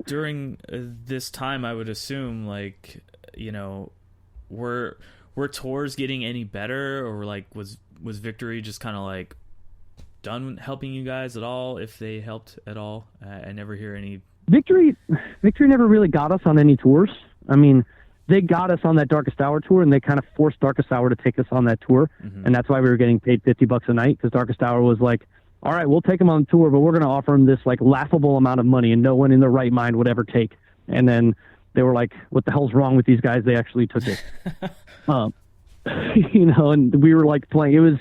during this time, I would assume were tours getting any better, or was Victory just kind of done helping you guys at all, if they helped at all? I never hear any. Victory never really got us on any tours. I mean, they got us on that Darkest Hour tour, and they kind of forced Darkest Hour to take us on that tour. Mm-hmm. And that's why we were getting paid $50 a night, because Darkest Hour was like, all right, we'll take them on the tour, but we're going to offer them this laughable amount of money, and no one in their right mind would ever take. And then they were like, what the hell's wrong with these guys? They actually took it. And we were playing. It was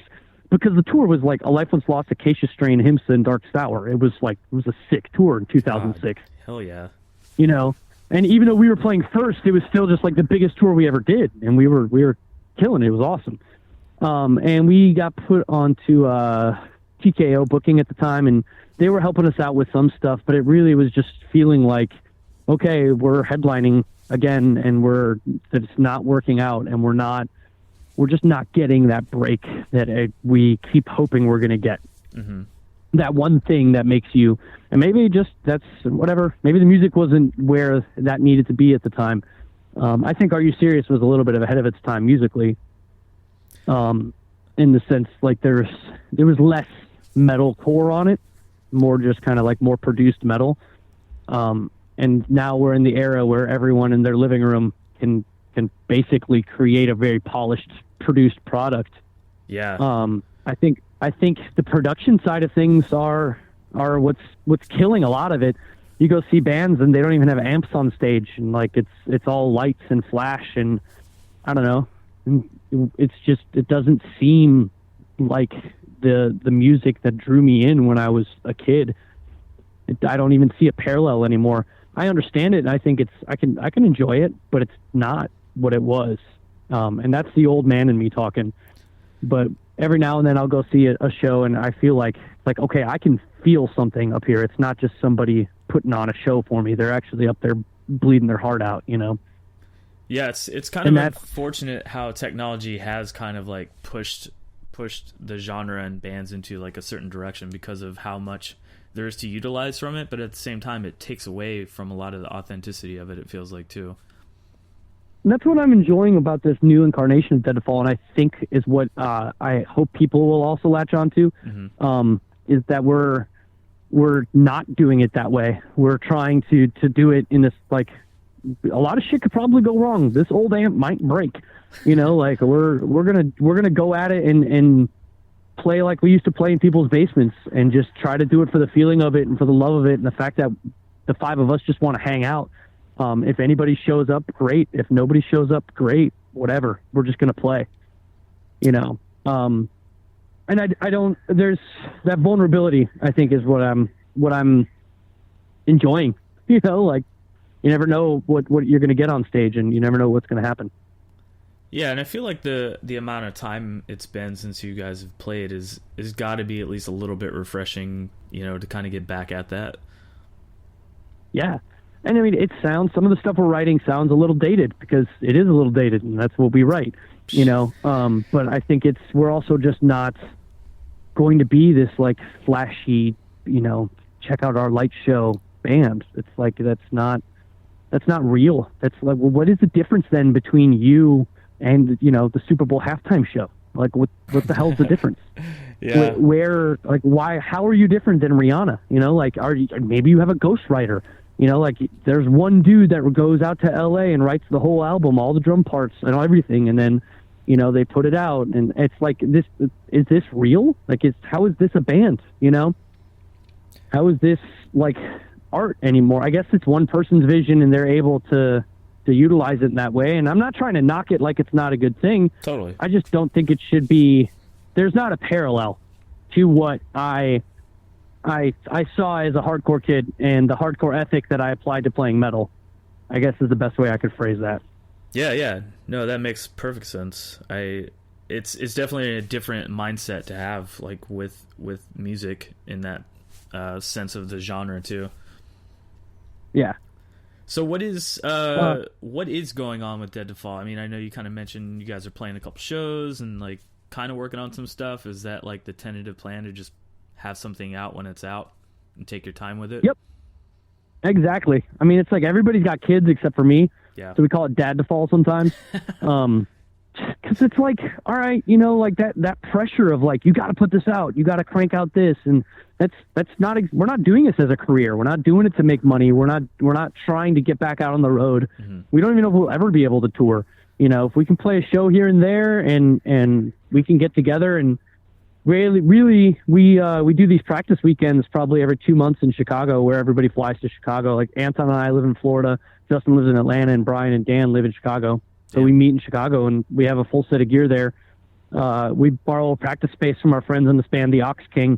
because the tour was A Life Once Lost, Acacia Strain, Himsa, and Darkest Hour. It was a sick tour in 2006. God, hell yeah. And even though we were playing first, it was still just the biggest tour we ever did, and we were killing it. It was awesome. And we got put onto TKO booking at the time, and they were helping us out with some stuff, but it really was just feeling okay, we're headlining again, and that it's not working out, and we're just not getting that break that we keep hoping we're going to get. Mm-hmm. That one thing that makes you, and maybe that's whatever, maybe the music wasn't where that needed to be at the time. I think Are You Serious was a little bit ahead of its time musically, in the sense there was less metalcore on it, more just kind of more produced metal. And now we're in the era where everyone in their living room can basically create a very polished, produced product. Yeah. I think the production side of things are what's killing a lot of it. You go see bands and they don't even have amps on stage, and it's all lights and flash, and I don't know. It's just, it doesn't seem like the music that drew me in when I was a kid. I don't even see a parallel anymore. I understand it, and I think I can enjoy it, but it's not what it was. And that's the old man in me talking. But every now and then I'll go see a show, and I feel like okay, I can feel something up here. It's not just somebody putting on a show for me. They're actually up there bleeding their heart out, you know? Yeah, it's kind of unfortunate how technology has kind of like pushed the genre and bands into like a certain direction because of how much there is to utilize from it, but at the same time it takes away from a lot of the authenticity of it, it feels like, too. And that's what I'm enjoying about this new incarnation of Dead to Fall, and I think is what I hope people will also latch on to, is that we're not doing it that way. We're trying to do it in this, like, a lot of shit could probably go wrong. This old amp might break, you know, like we're gonna go at it and play like we used to play in people's basements and just try to do it for the feeling of it and for the love of it and the fact that the five of us just want to hang out. If anybody shows up, great. If nobody shows up, great. Whatever. We're just gonna play, you know. And I don't. There's that vulnerability, I think, is what I'm enjoying. You know, like you never know what you're gonna get on stage, and you never know what's gonna happen. Yeah, and I feel like the amount of time it's been since you guys have played is got to be at least a little bit refreshing, you know, to kind of get back at that. Yeah, and I mean, some of the stuff we're writing sounds a little dated because it is a little dated, and that's what we write, you know. But I think we're also just not going to be this like flashy, you know, check out our light show band. It's like that's not real. That's like, well, what is the difference then between you and, you know, the Super Bowl halftime show? Like, what the hell's the difference? Yeah. Where, like, why? How are you different than Rihanna? You know, like, maybe you have a ghostwriter. You know, like, there's one dude that goes out to L.A. and writes the whole album, all the drum parts and everything, and then, you know, they put it out, and it's like, is this real? Like, how is this a band? You know, how is this like art anymore? I guess it's one person's vision, and they're able to utilize it in that way. And I'm not trying to knock it like it's not a good thing. Totally. I just don't think it should be. There's not a parallel to what I saw as a hardcore kid and the hardcore ethic that I applied to playing metal, I guess is the best way I could phrase that. Yeah. No, that makes perfect sense. It's definitely a different mindset to have, like with music in that sense of the genre too. Yeah. So what is going on with Dead to Fall? I mean, I know you kind of mentioned you guys are playing a couple shows and like kind of working on some stuff. Is that like the tentative plan to just have something out when it's out and take your time with it? Yep. Exactly. I mean, it's like everybody's got kids except for me. Yeah. So we call it Dad to Fall sometimes. Because it's like, all right, you know, like that pressure of like, you got to put this out, you got to crank out this, and that's not. We're not doing this as a career. We're not doing it to make money. We're not trying to get back out on the road. Mm-hmm. We don't even know if we'll ever be able to tour. You know, if we can play a show here and there, and we can get together and really, we do these practice weekends probably every 2 months in Chicago, where everybody flies to Chicago. Like Anton and I live in Florida, Justin lives in Atlanta, and Brian and Dan live in Chicago. So we meet in Chicago, and we have a full set of gear there. We borrow a practice space from our friends in this band, the Ox King,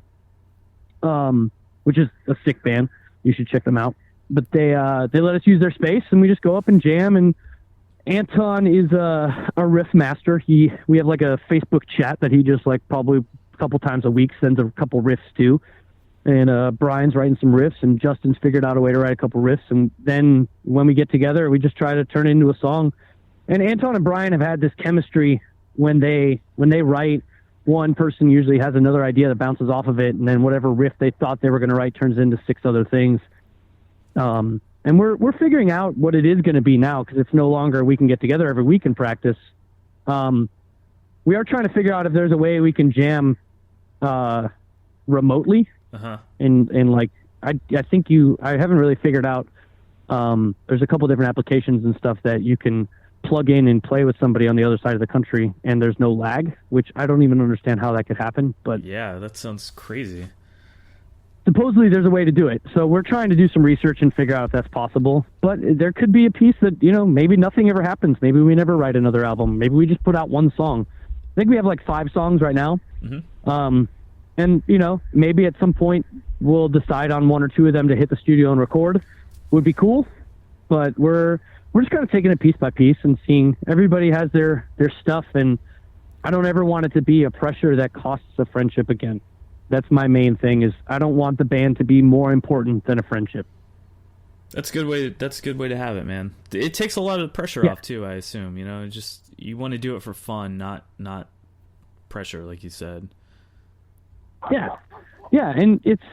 which is a sick band. You should check them out. But they let us use their space, and we just go up and jam. And Anton is a riff master. We have like a Facebook chat that he just like probably a couple times a week sends a couple riffs to. And Brian's writing some riffs, and Justin's figured out a way to write a couple riffs. And then when we get together, we just try to turn it into a song. And Anton and Brian have had this chemistry when they write. One person usually has another idea that bounces off of it, and then whatever riff they thought they were going to write turns into 6 other things. And we're figuring out what it is going to be now, because it's no longer we can get together every week and practice. We are trying to figure out if there's a way we can jam remotely. Uh-huh. And like I think I haven't really figured out. There's a couple different applications and stuff that you can plug in and play with somebody on the other side of the country, and there's no lag, which I don't even understand how that could happen. But yeah, that sounds crazy. Supposedly there's a way to do it. So we're trying to do some research and figure out if that's possible. But there could be a piece that, you know, maybe nothing ever happens. Maybe we never write another album. Maybe we just put out one song. I think we have like 5 songs right now. Mm-hmm. And, maybe at some point we'll decide on one or two of them to hit the studio and record. Would be cool. But we're just kind of taking it piece by piece and seeing everybody has their stuff. And I don't ever want it to be a pressure that costs a friendship again. That's my main thing, is I don't want the band to be more important than a friendship. That's a good way to have it, man. It takes a lot of the pressure off too, I assume. Just you want to do it for fun, not pressure, like you said. Yeah, and it's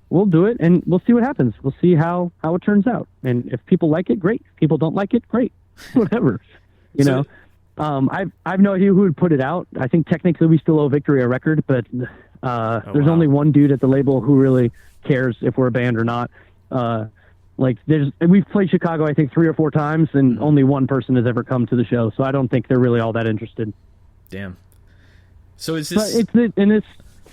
we'll do it and we'll see what happens. We'll see how it turns out, and if people like it, great. If people don't like it, great. Whatever, know. I've no idea who would put it out. I think technically we still owe Victory a record, but there's only one dude at the label who really cares if we're a band or not. We've played Chicago, I think 3 or 4 times, and only one person has ever come to the show, so I don't think they're really all that interested. Damn. So is this? And it's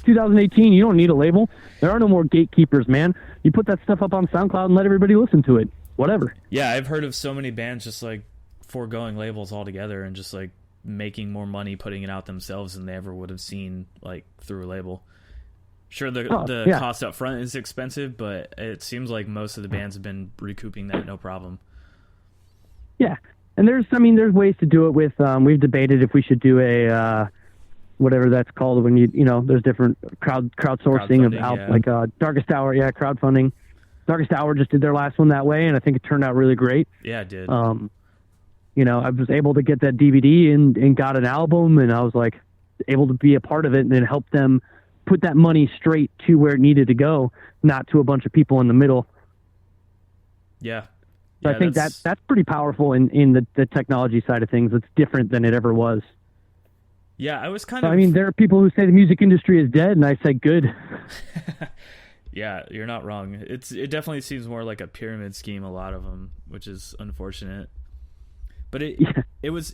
2018. You don't need a label. There are no more gatekeepers, man. You put that stuff up on SoundCloud and let everybody listen to it. Whatever. Yeah, I've heard of so many bands just like foregoing labels altogether and just like making more money putting it out themselves than they ever would have seen like through a label. Sure, the cost up front is expensive, but it seems like most of the bands have been recouping that no problem. Yeah, and there's ways to do it with. We've debated if we should do a whatever that's called when there's different crowdsourcing of Darkest Hour, crowdfunding. Darkest Hour just did their last one that way, and I think it turned out really great. Yeah, it did. I was able to get that DVD and got an album, and I was like able to be a part of it and then help them put that money straight to where it needed to go, not to a bunch of people in the middle. Yeah. So I think that's pretty powerful in the technology side of things. It's different than it ever was. Yeah, I was there are people who say the music industry is dead, and I say good. Yeah, you're not wrong. It definitely seems more like a pyramid scheme, a lot of them, which is unfortunate. But it was...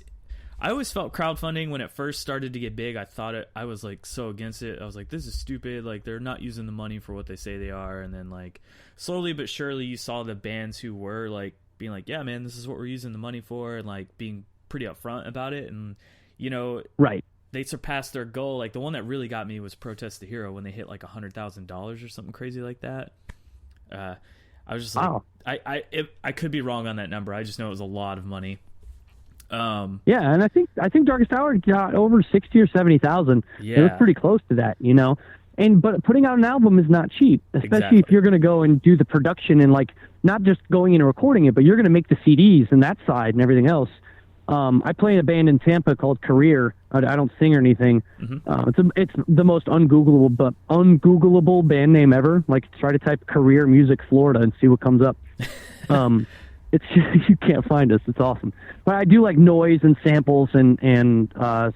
I always felt crowdfunding when it first started to get big. I was like so against it. I was like, this is stupid. Like, they're not using the money for what they say they are. And then like slowly but surely you saw the bands who were like being like, yeah, man, this is what we're using the money for, and like being pretty upfront about it. And right, they surpassed their goal. Like the one that really got me was Protest the Hero when they hit like $100,000 or something crazy like that. I was just wow. Like, I could be wrong on that number. I just know it was a lot of money. And I think Darkest Hour got over 60 or 70,000. Yeah, it was pretty close to that, but putting out an album is not cheap, especially if you're going to go and do the production and like not just going in and recording it, but you're going to make the CDs and that side and everything else. I play in a band in Tampa called Career. I don't sing or anything. Mm-hmm. It's the most ungoogleable band name ever. Like, try to type Career Music Florida and see what comes up. It's you can't find us. It's awesome. But I do like noise and samples and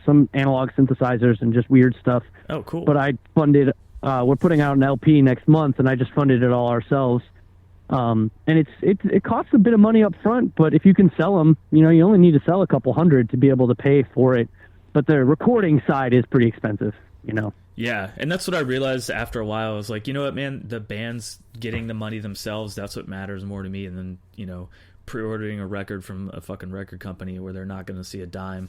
some analog synthesizers and just weird stuff. Oh, cool. But I funded. We're putting out an LP next month, and I just funded it all ourselves. And it costs a bit of money up front, but if you can sell them, you only need to sell a couple hundred to be able to pay for it. But the recording side is pretty expensive, Yeah, and that's what I realized after a while. I was like, you know what, man, the band's getting the money themselves. That's what matters more to me than, pre-ordering a record from a fucking record company where they're not going to see a dime.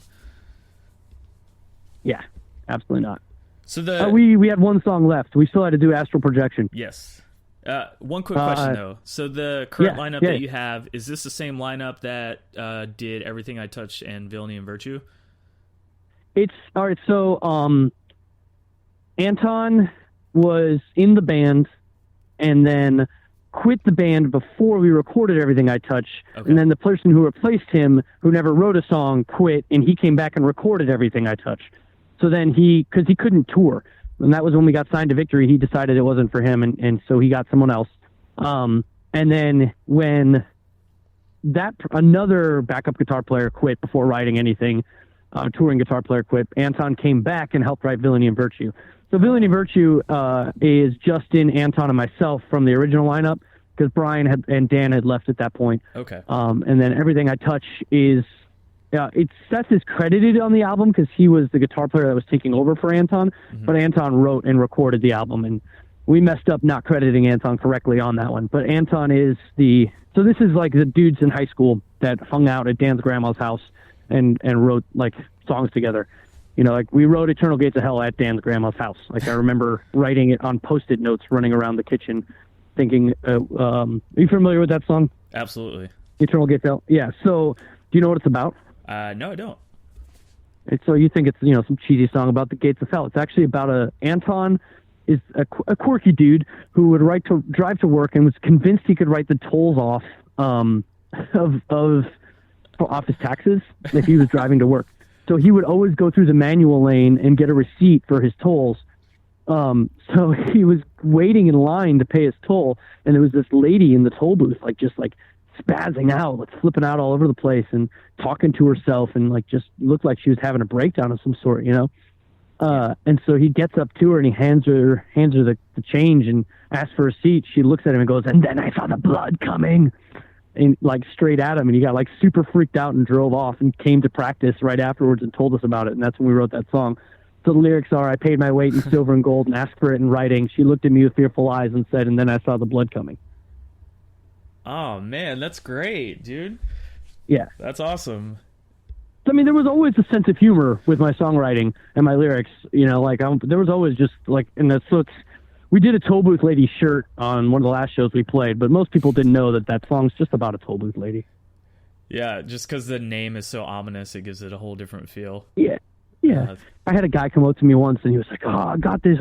Yeah, absolutely not. So we had one song left. We still had to do Astral Projection. Yes. One quick question, though. So the current lineup that you have, is this the same lineup that did Everything I Touch and Villainy and Virtue? It's all right. So Anton was in the band and then quit the band before we recorded Everything I Touch. Okay. And then the person who replaced him, who never wrote a song, quit, and he came back and recorded Everything I Touch. So then because he couldn't tour, and that was when we got signed to Victory, he decided it wasn't for him, and so he got someone else. And then when another backup guitar player quit before writing anything, touring guitar player quit, Anton came back and helped write Villainy and Virtue. So Villainy and Virtue is Justin, Anton, and myself from the original lineup, because Brian and Dan had left at that point. Okay. And then Everything I Touch is... Seth is credited on the album because he was the guitar player that was taking over for Anton, but Anton wrote and recorded the album, and we messed up not crediting Anton correctly on that one. But Anton is so this is like the dudes in high school that hung out at Dan's grandma's house and wrote like songs together. You know, like we wrote Eternal Gates of Hell at Dan's grandma's house. Like I remember writing it on Post-it notes, running around the kitchen, thinking. Are you familiar with that song? Absolutely. Eternal Gates of Hell. Yeah. So, do you know what it's about? No, I don't. So you think it's some cheesy song about the gates of hell? It's actually about Anton is a quirky dude who would drive to work and was convinced he could write the tolls off off his taxes if he was driving to work. So he would always go through the manual lane and get a receipt for his tolls. So he was waiting in line to pay his toll, and there was this lady in the toll booth, just spazzing out, flipping out all over the place and talking to herself, and just looked like she was having a breakdown of some sort, And so he gets up to her and he hands her the change and asks for a seat. She looks at him and goes, "And then I saw the blood coming," and straight at him, and he got super freaked out and drove off and came to practice right afterwards and told us about it. And that's when we wrote that song. So the lyrics are, "I paid my weight in silver and gold and asked for it in writing. She looked at me with fearful eyes and said, and then I saw the blood coming." Oh man, that's great, dude. Yeah. That's awesome. I mean, there was always a sense of humor with my songwriting and my lyrics, there was always just we did a toll booth lady shirt on one of the last shows we played, but most people didn't know that song's just about a toll booth lady. Yeah, just because the name is so ominous, it gives it a whole different feel. Yeah. I had a guy come up to me once and he was like, "Oh, I got this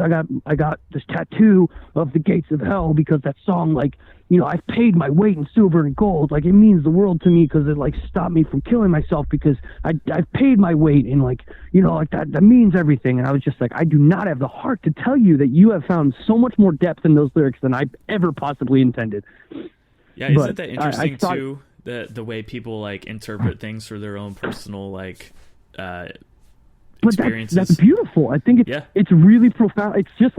tattoo of the gates of hell because that song, I've paid my weight in silver and gold. It means the world to me because it stopped me from killing myself because I've paid my weight in that means everything." And I was just like, I do not have the heart to tell you that you have found so much more depth in those lyrics than I ever possibly intended. Yeah, isn't that interesting too? The way people interpret things for their own personal experiences. That's beautiful. I think it's really profound. It's just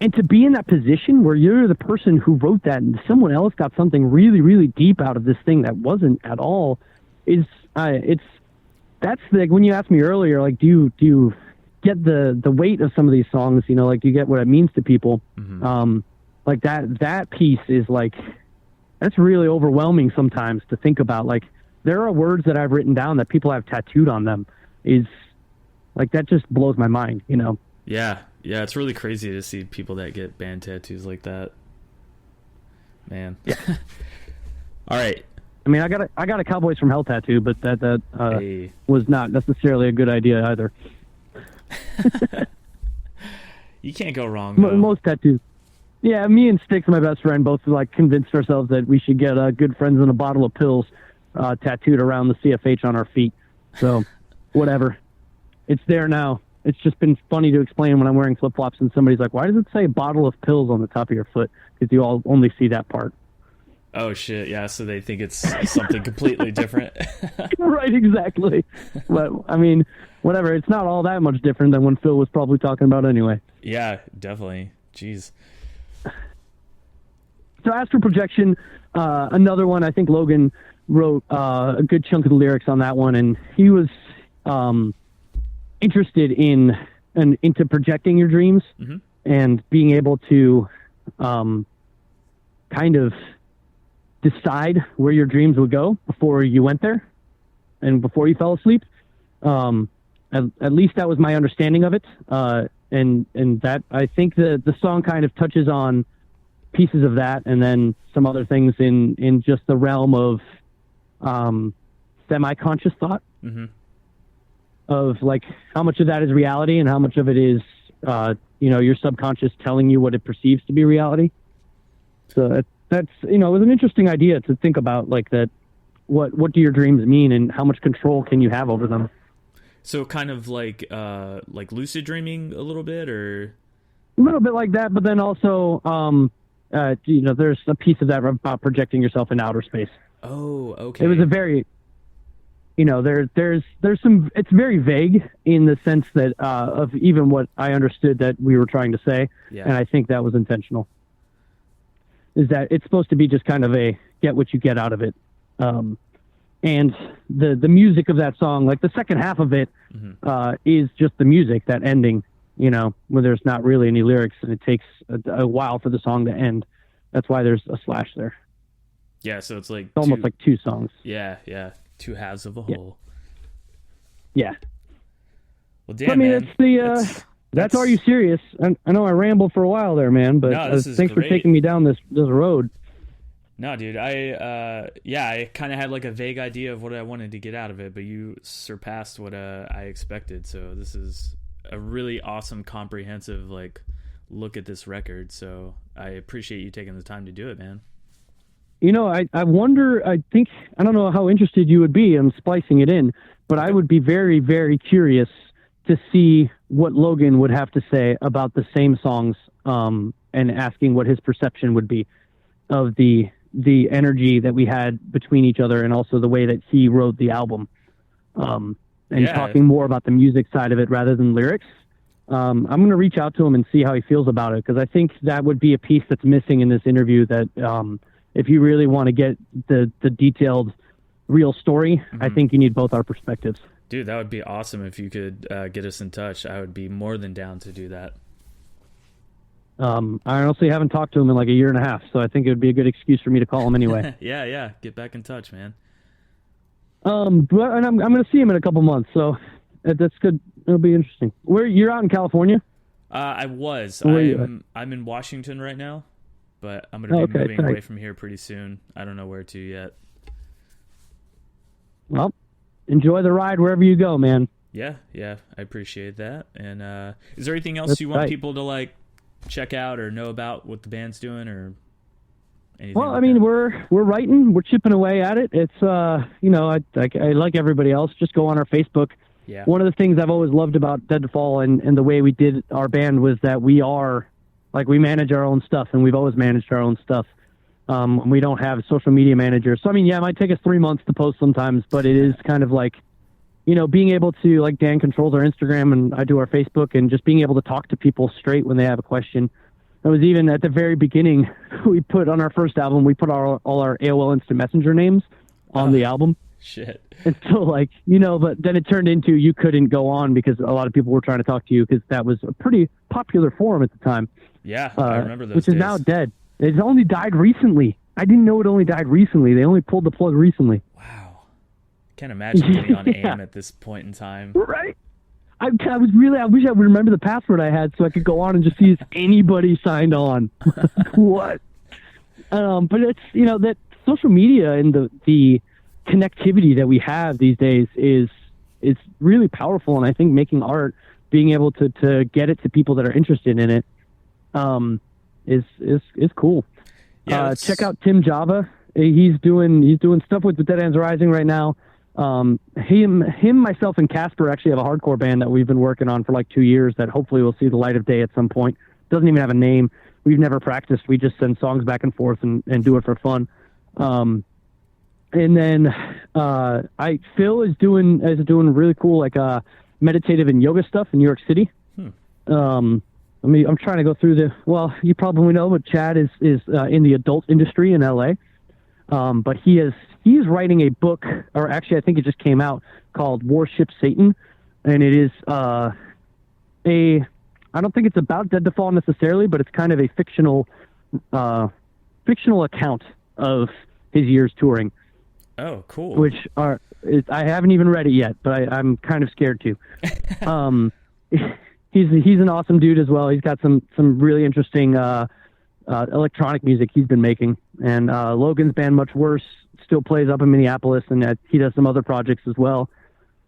and to be in that position where you're the person who wrote that and someone else got something really, really deep out of this thing that wasn't at all that's when you asked me earlier, do you get the weight of some of these songs, do you get what it means to people? Mm-hmm. That piece is that's really overwhelming sometimes to think about. There are words that I've written down that people have tattooed on them that just blows my mind, Yeah, it's really crazy to see people that get band tattoos like that. Man. Yeah. All right. I mean, I got a Cowboys from Hell tattoo, but that was not necessarily a good idea either. You can't go wrong, though. Most tattoos. Yeah, me and Sticks, my best friend, both convinced ourselves that we should get Good Friends and a Bottle of Pills tattooed around the CFH on our feet. So, whatever. It's there now. It's just been funny to explain when I'm wearing flip-flops and somebody's like, "Why does it say bottle of pills on the top of your foot?" Because you all only see that part. Oh, shit, yeah, so they think it's something completely different. Right, exactly. But, I mean, whatever. It's not all that much different than when Phil was probably talking about anyway. Yeah, definitely. Jeez. So Astral Projection, another one, I think Logan wrote a good chunk of the lyrics on that one, and he was interested into projecting your dreams mm-hmm. and being able to kind of decide where your dreams would go before you went there and before you fell asleep. At least that was my understanding of it. And that, I think the song kind of touches on pieces of that, and then some other things in just the realm of semi-conscious thought. Mm-hmm. Of how much of that is reality and how much of it is your subconscious telling you what it perceives to be reality. So that's it was an interesting idea to think about, that what do your dreams mean and how much control can you have over them. So kind of like lucid dreaming a little bit, or a little bit like that, but then also there's a piece of that about projecting yourself in outer space. Oh, okay. It was a very there's some, it's very vague in the sense that of even what I understood that we were trying to say. Yeah. And I think that was intentional, is that it's supposed to be just kind of a get what you get out of it. And the music of that song, the second half of it, mm-hmm. Is just the music, that ending, where there's not really any lyrics and it takes a while for the song to end. That's why there's a slash there. Yeah. So it's almost like two songs. Yeah. Yeah. Two halves of a whole. Yeah. Well, damn, I mean, man. that's the that's Are You Serious? I know I rambled for a while there, man, but No, this is thanks great. for taking me down this road. No, dude, I kind of had like a vague idea of what I wanted to get out of it, but you surpassed what I expected. So this is a really awesome, comprehensive like look at this record. So I appreciate you taking the time to do it, man. You know, I wonder, I don't know how interested you would be in splicing it in, but I would be very, very curious to see what Logan would have to say about the same songs, and asking what his perception would be of the energy that we had between each other, and also the way that he wrote the album, and talking more about the music side of it rather than lyrics. I'm going to reach out to him and see how he feels about it, because I think that would be a piece that's missing in this interview, that if you really want to get the detailed, real story, I think you need both our perspectives. Dude, that would be awesome if you could get us in touch. I would be more than down to do that. I honestly haven't talked to him in like a year and a half, so I think it would be a good excuse for me to call him anyway. Yeah. Get back in touch, man. But I'm going to see him in a couple months, so that's good. It'll be interesting. You're out in California? I was. I'm in Washington right now, but I'm going to be moving away from here pretty soon. I don't know where to yet. Well, enjoy the ride wherever you go, man. Yeah, I appreciate that. And is there anything else you want people to like check out or know about what the band's doing or anything? Well, I mean, we're writing, we're chipping away at it. It's I like everybody else, just go on our Facebook. Yeah. One of the things I've always loved about Dead to Fall and the way we did our band was that we manage our own stuff, and we've always managed our own stuff. We don't have social media managers. So, I mean, yeah, it might take us 3 months to post sometimes, but it is kind of like, being able to, like, Dan controls our Instagram and I do our Facebook, and just being able to talk to people straight when they have a question. It was even at the very beginning, we put on our first album, we put all our AOL Instant Messenger names on the album. Shit. And so, like, but then it turned into you couldn't go on because a lot of people were trying to talk to you, because that was a pretty popular forum at the time. Yeah, I remember those which days. Is now dead. It's only died recently. I didn't know it only died recently. They only pulled the plug recently. Wow. Can't imagine getting on AIM at this point in time. Right. I wish I would remember the password I had so I could go on and just see if anybody signed on. What? But it's, that social media and the connectivity that we have these days is really powerful. And I think making art, being able to get it to people that are interested in it, is cool. Yeah, check out Tim Java. He's doing stuff with the Dead Ends Rising right now. Myself, and Casper actually have a hardcore band that we've been working on for like 2 years that hopefully will see the light of day at some point. Doesn't even have a name. We've never practiced. We just send songs back and forth and do it for fun. And then Phil is doing really cool like meditative and yoga stuff in New York City. I'm trying to go through you probably know, but Chad is in the adult industry in LA. But he's writing a book, or actually I think it just came out, called Warship Satan. And it is I don't think it's about Dead to Fall necessarily, but it's kind of a fictional account of his years touring. Oh, cool. Which I haven't even read it yet, but I'm kind of scared to. He's an awesome dude as well. He's got some really interesting electronic music he's been making. And Logan's band, Much Worse, still plays up in Minneapolis, and he does some other projects as well.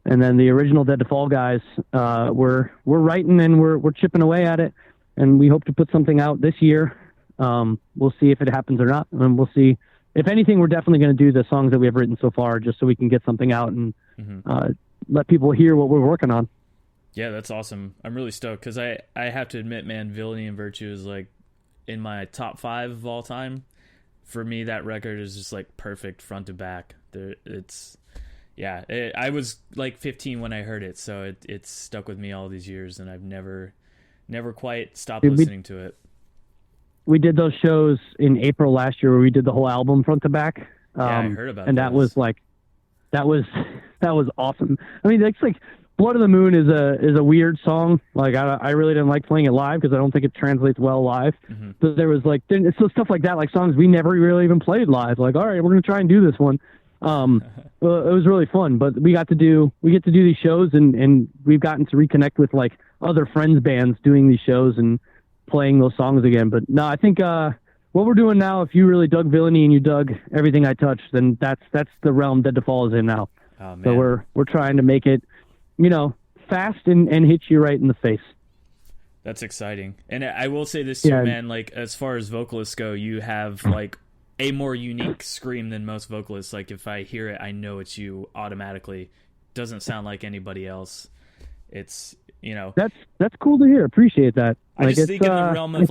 And then the original Dead to Fall guys, we're writing and we're chipping away at it, and we hope to put something out this year. We'll see if it happens or not, and we'll see. If anything, we're definitely going to do the songs that we have written so far, just so we can get something out and let people hear what we're working on. Yeah, that's awesome. I'm really stoked because I have to admit, man, Villainy and Virtue is like in my top 5 of all time. For me, that record is just like perfect front to back. I was like 15 when I heard it, so it's stuck with me all these years, and I've never quite stopped listening to it. We did those shows in April last year where we did the whole album front to back. I heard about and those. that was awesome. I mean, it's like Blood of the Moon is a weird song. Like I really didn't like playing it live because I don't think it translates well live. Mm-hmm. But there was stuff like that, like songs we never really even played live. Like, all right, we're gonna try and do this one. It was really fun, but we get to do these shows, and we've gotten to reconnect with like other friends' bands doing these shows and playing those songs again. But no, I think what we're doing now, if you really dug Villainy and you dug Everything I Touch, then that's the realm Dead to Fall is in now. Oh, man. So we're trying to make it, fast and hit you right in the face. That's exciting. And I will say this too, man, like as far as vocalists go, you have like a more unique scream than most vocalists. Like if I hear it, I know it's you automatically. Doesn't sound like anybody else. It's, That's cool to hear. Appreciate that. I just think in the realm of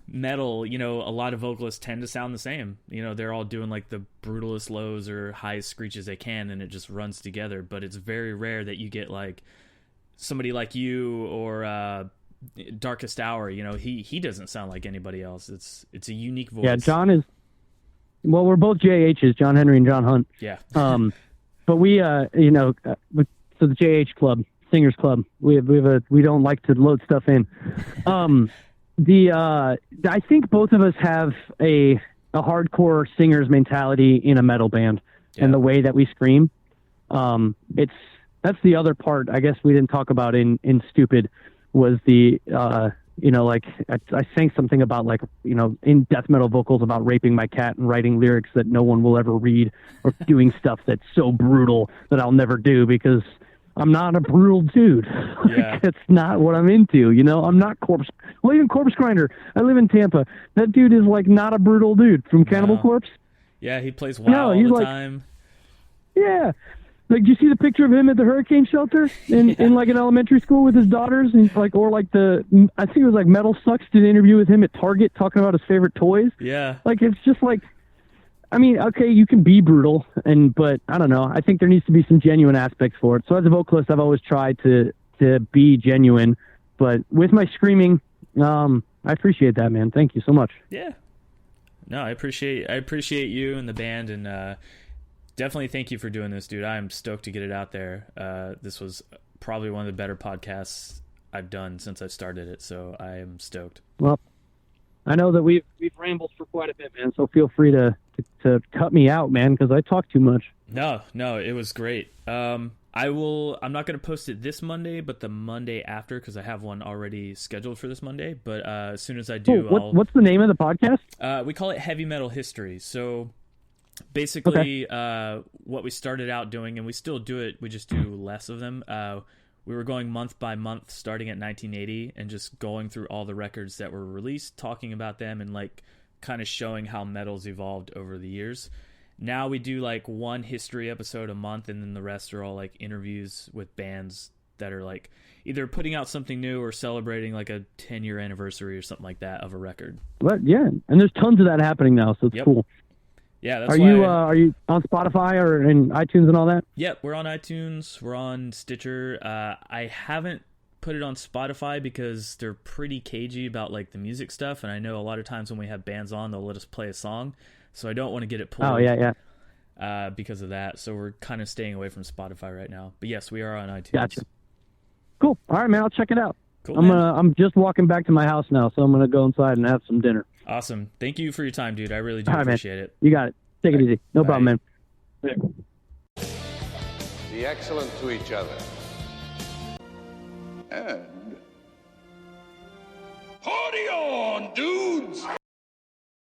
metal, a lot of vocalists tend to sound the same. They're all doing like the brutalest lows or highest screeches they can, and it just runs together. But it's very rare that you get like somebody like you or Darkest Hour. He doesn't sound like anybody else. It's a unique voice. Yeah, John is. Well, we're both JHs, John Henry and Jon Hunt. Yeah. But we, so the JH Club, Singers Club, we don't like to load stuff in. I think both of us have a hardcore singer's mentality in a metal band, and the way that we scream. That's the other part I guess we didn't talk about in Stupid was the I sang something about in death metal vocals about raping my cat and writing lyrics that no one will ever read, or doing stuff that's so brutal that I'll never do because I'm not a brutal dude. Yeah. It's not what I'm into, I'm not even Corpse Grinder. I live in Tampa. That dude is like not a brutal dude from Cannibal Corpse. Yeah, he plays WoW all the time. Yeah. Like, do you see the picture of him at the hurricane shelter in like an elementary school with his daughters? And I think it was like Metal Sucks did an interview with him at Target talking about his favorite toys. Yeah. Like, it's just like, I mean, okay, you can be brutal, but I don't know. I think there needs to be some genuine aspects for it. So as a vocalist, I've always tried to be genuine, but with my screaming, I appreciate that, man. Thank you so much. Yeah. No, I appreciate you and the band, and definitely thank you for doing this, dude. I'm stoked to get it out there. This was probably one of the better podcasts I've done since I started it, so I am stoked. Well, I know that we've rambled for quite a bit, man, so feel free to cut me out, man, because I talk too much. No, it was great. I'm not going to post it this Monday, but the Monday after, because I have one already scheduled for this Monday. But as soon as I do, what's the name of the podcast? We call it Heavy Metal History. So basically, what we started out doing, and we still do it, we just do less of them. We were going month by month, starting at 1980, and just going through all the records that were released, talking about them, and like kind of showing how metal's evolved over the years. Now we do like one history episode a month, and then the rest are all like interviews with bands that are like either putting out something new or celebrating like a 10-year anniversary or something like that of a record. But yeah, and there's tons of that happening now, so it's cool. Yeah, that's are you on Spotify or in iTunes and all that? Yep, we're on iTunes, we're on Stitcher. I haven't put it on Spotify because they're pretty cagey about like the music stuff, and I know a lot of times when we have bands on, they'll let us play a song, so I don't want to get it pulled. Oh yeah. Because of that, so we're kind of staying away from Spotify right now. But yes, we are on iTunes. Gotcha. Cool. All right, man. I'll check it out. Cool. I'm just walking back to my house now, so I'm gonna go inside and have some dinner. Awesome. Thank you for your time, dude. I really do appreciate it. You got it. Take it easy. No problem, man. Be excellent to each other. And party on, dudes!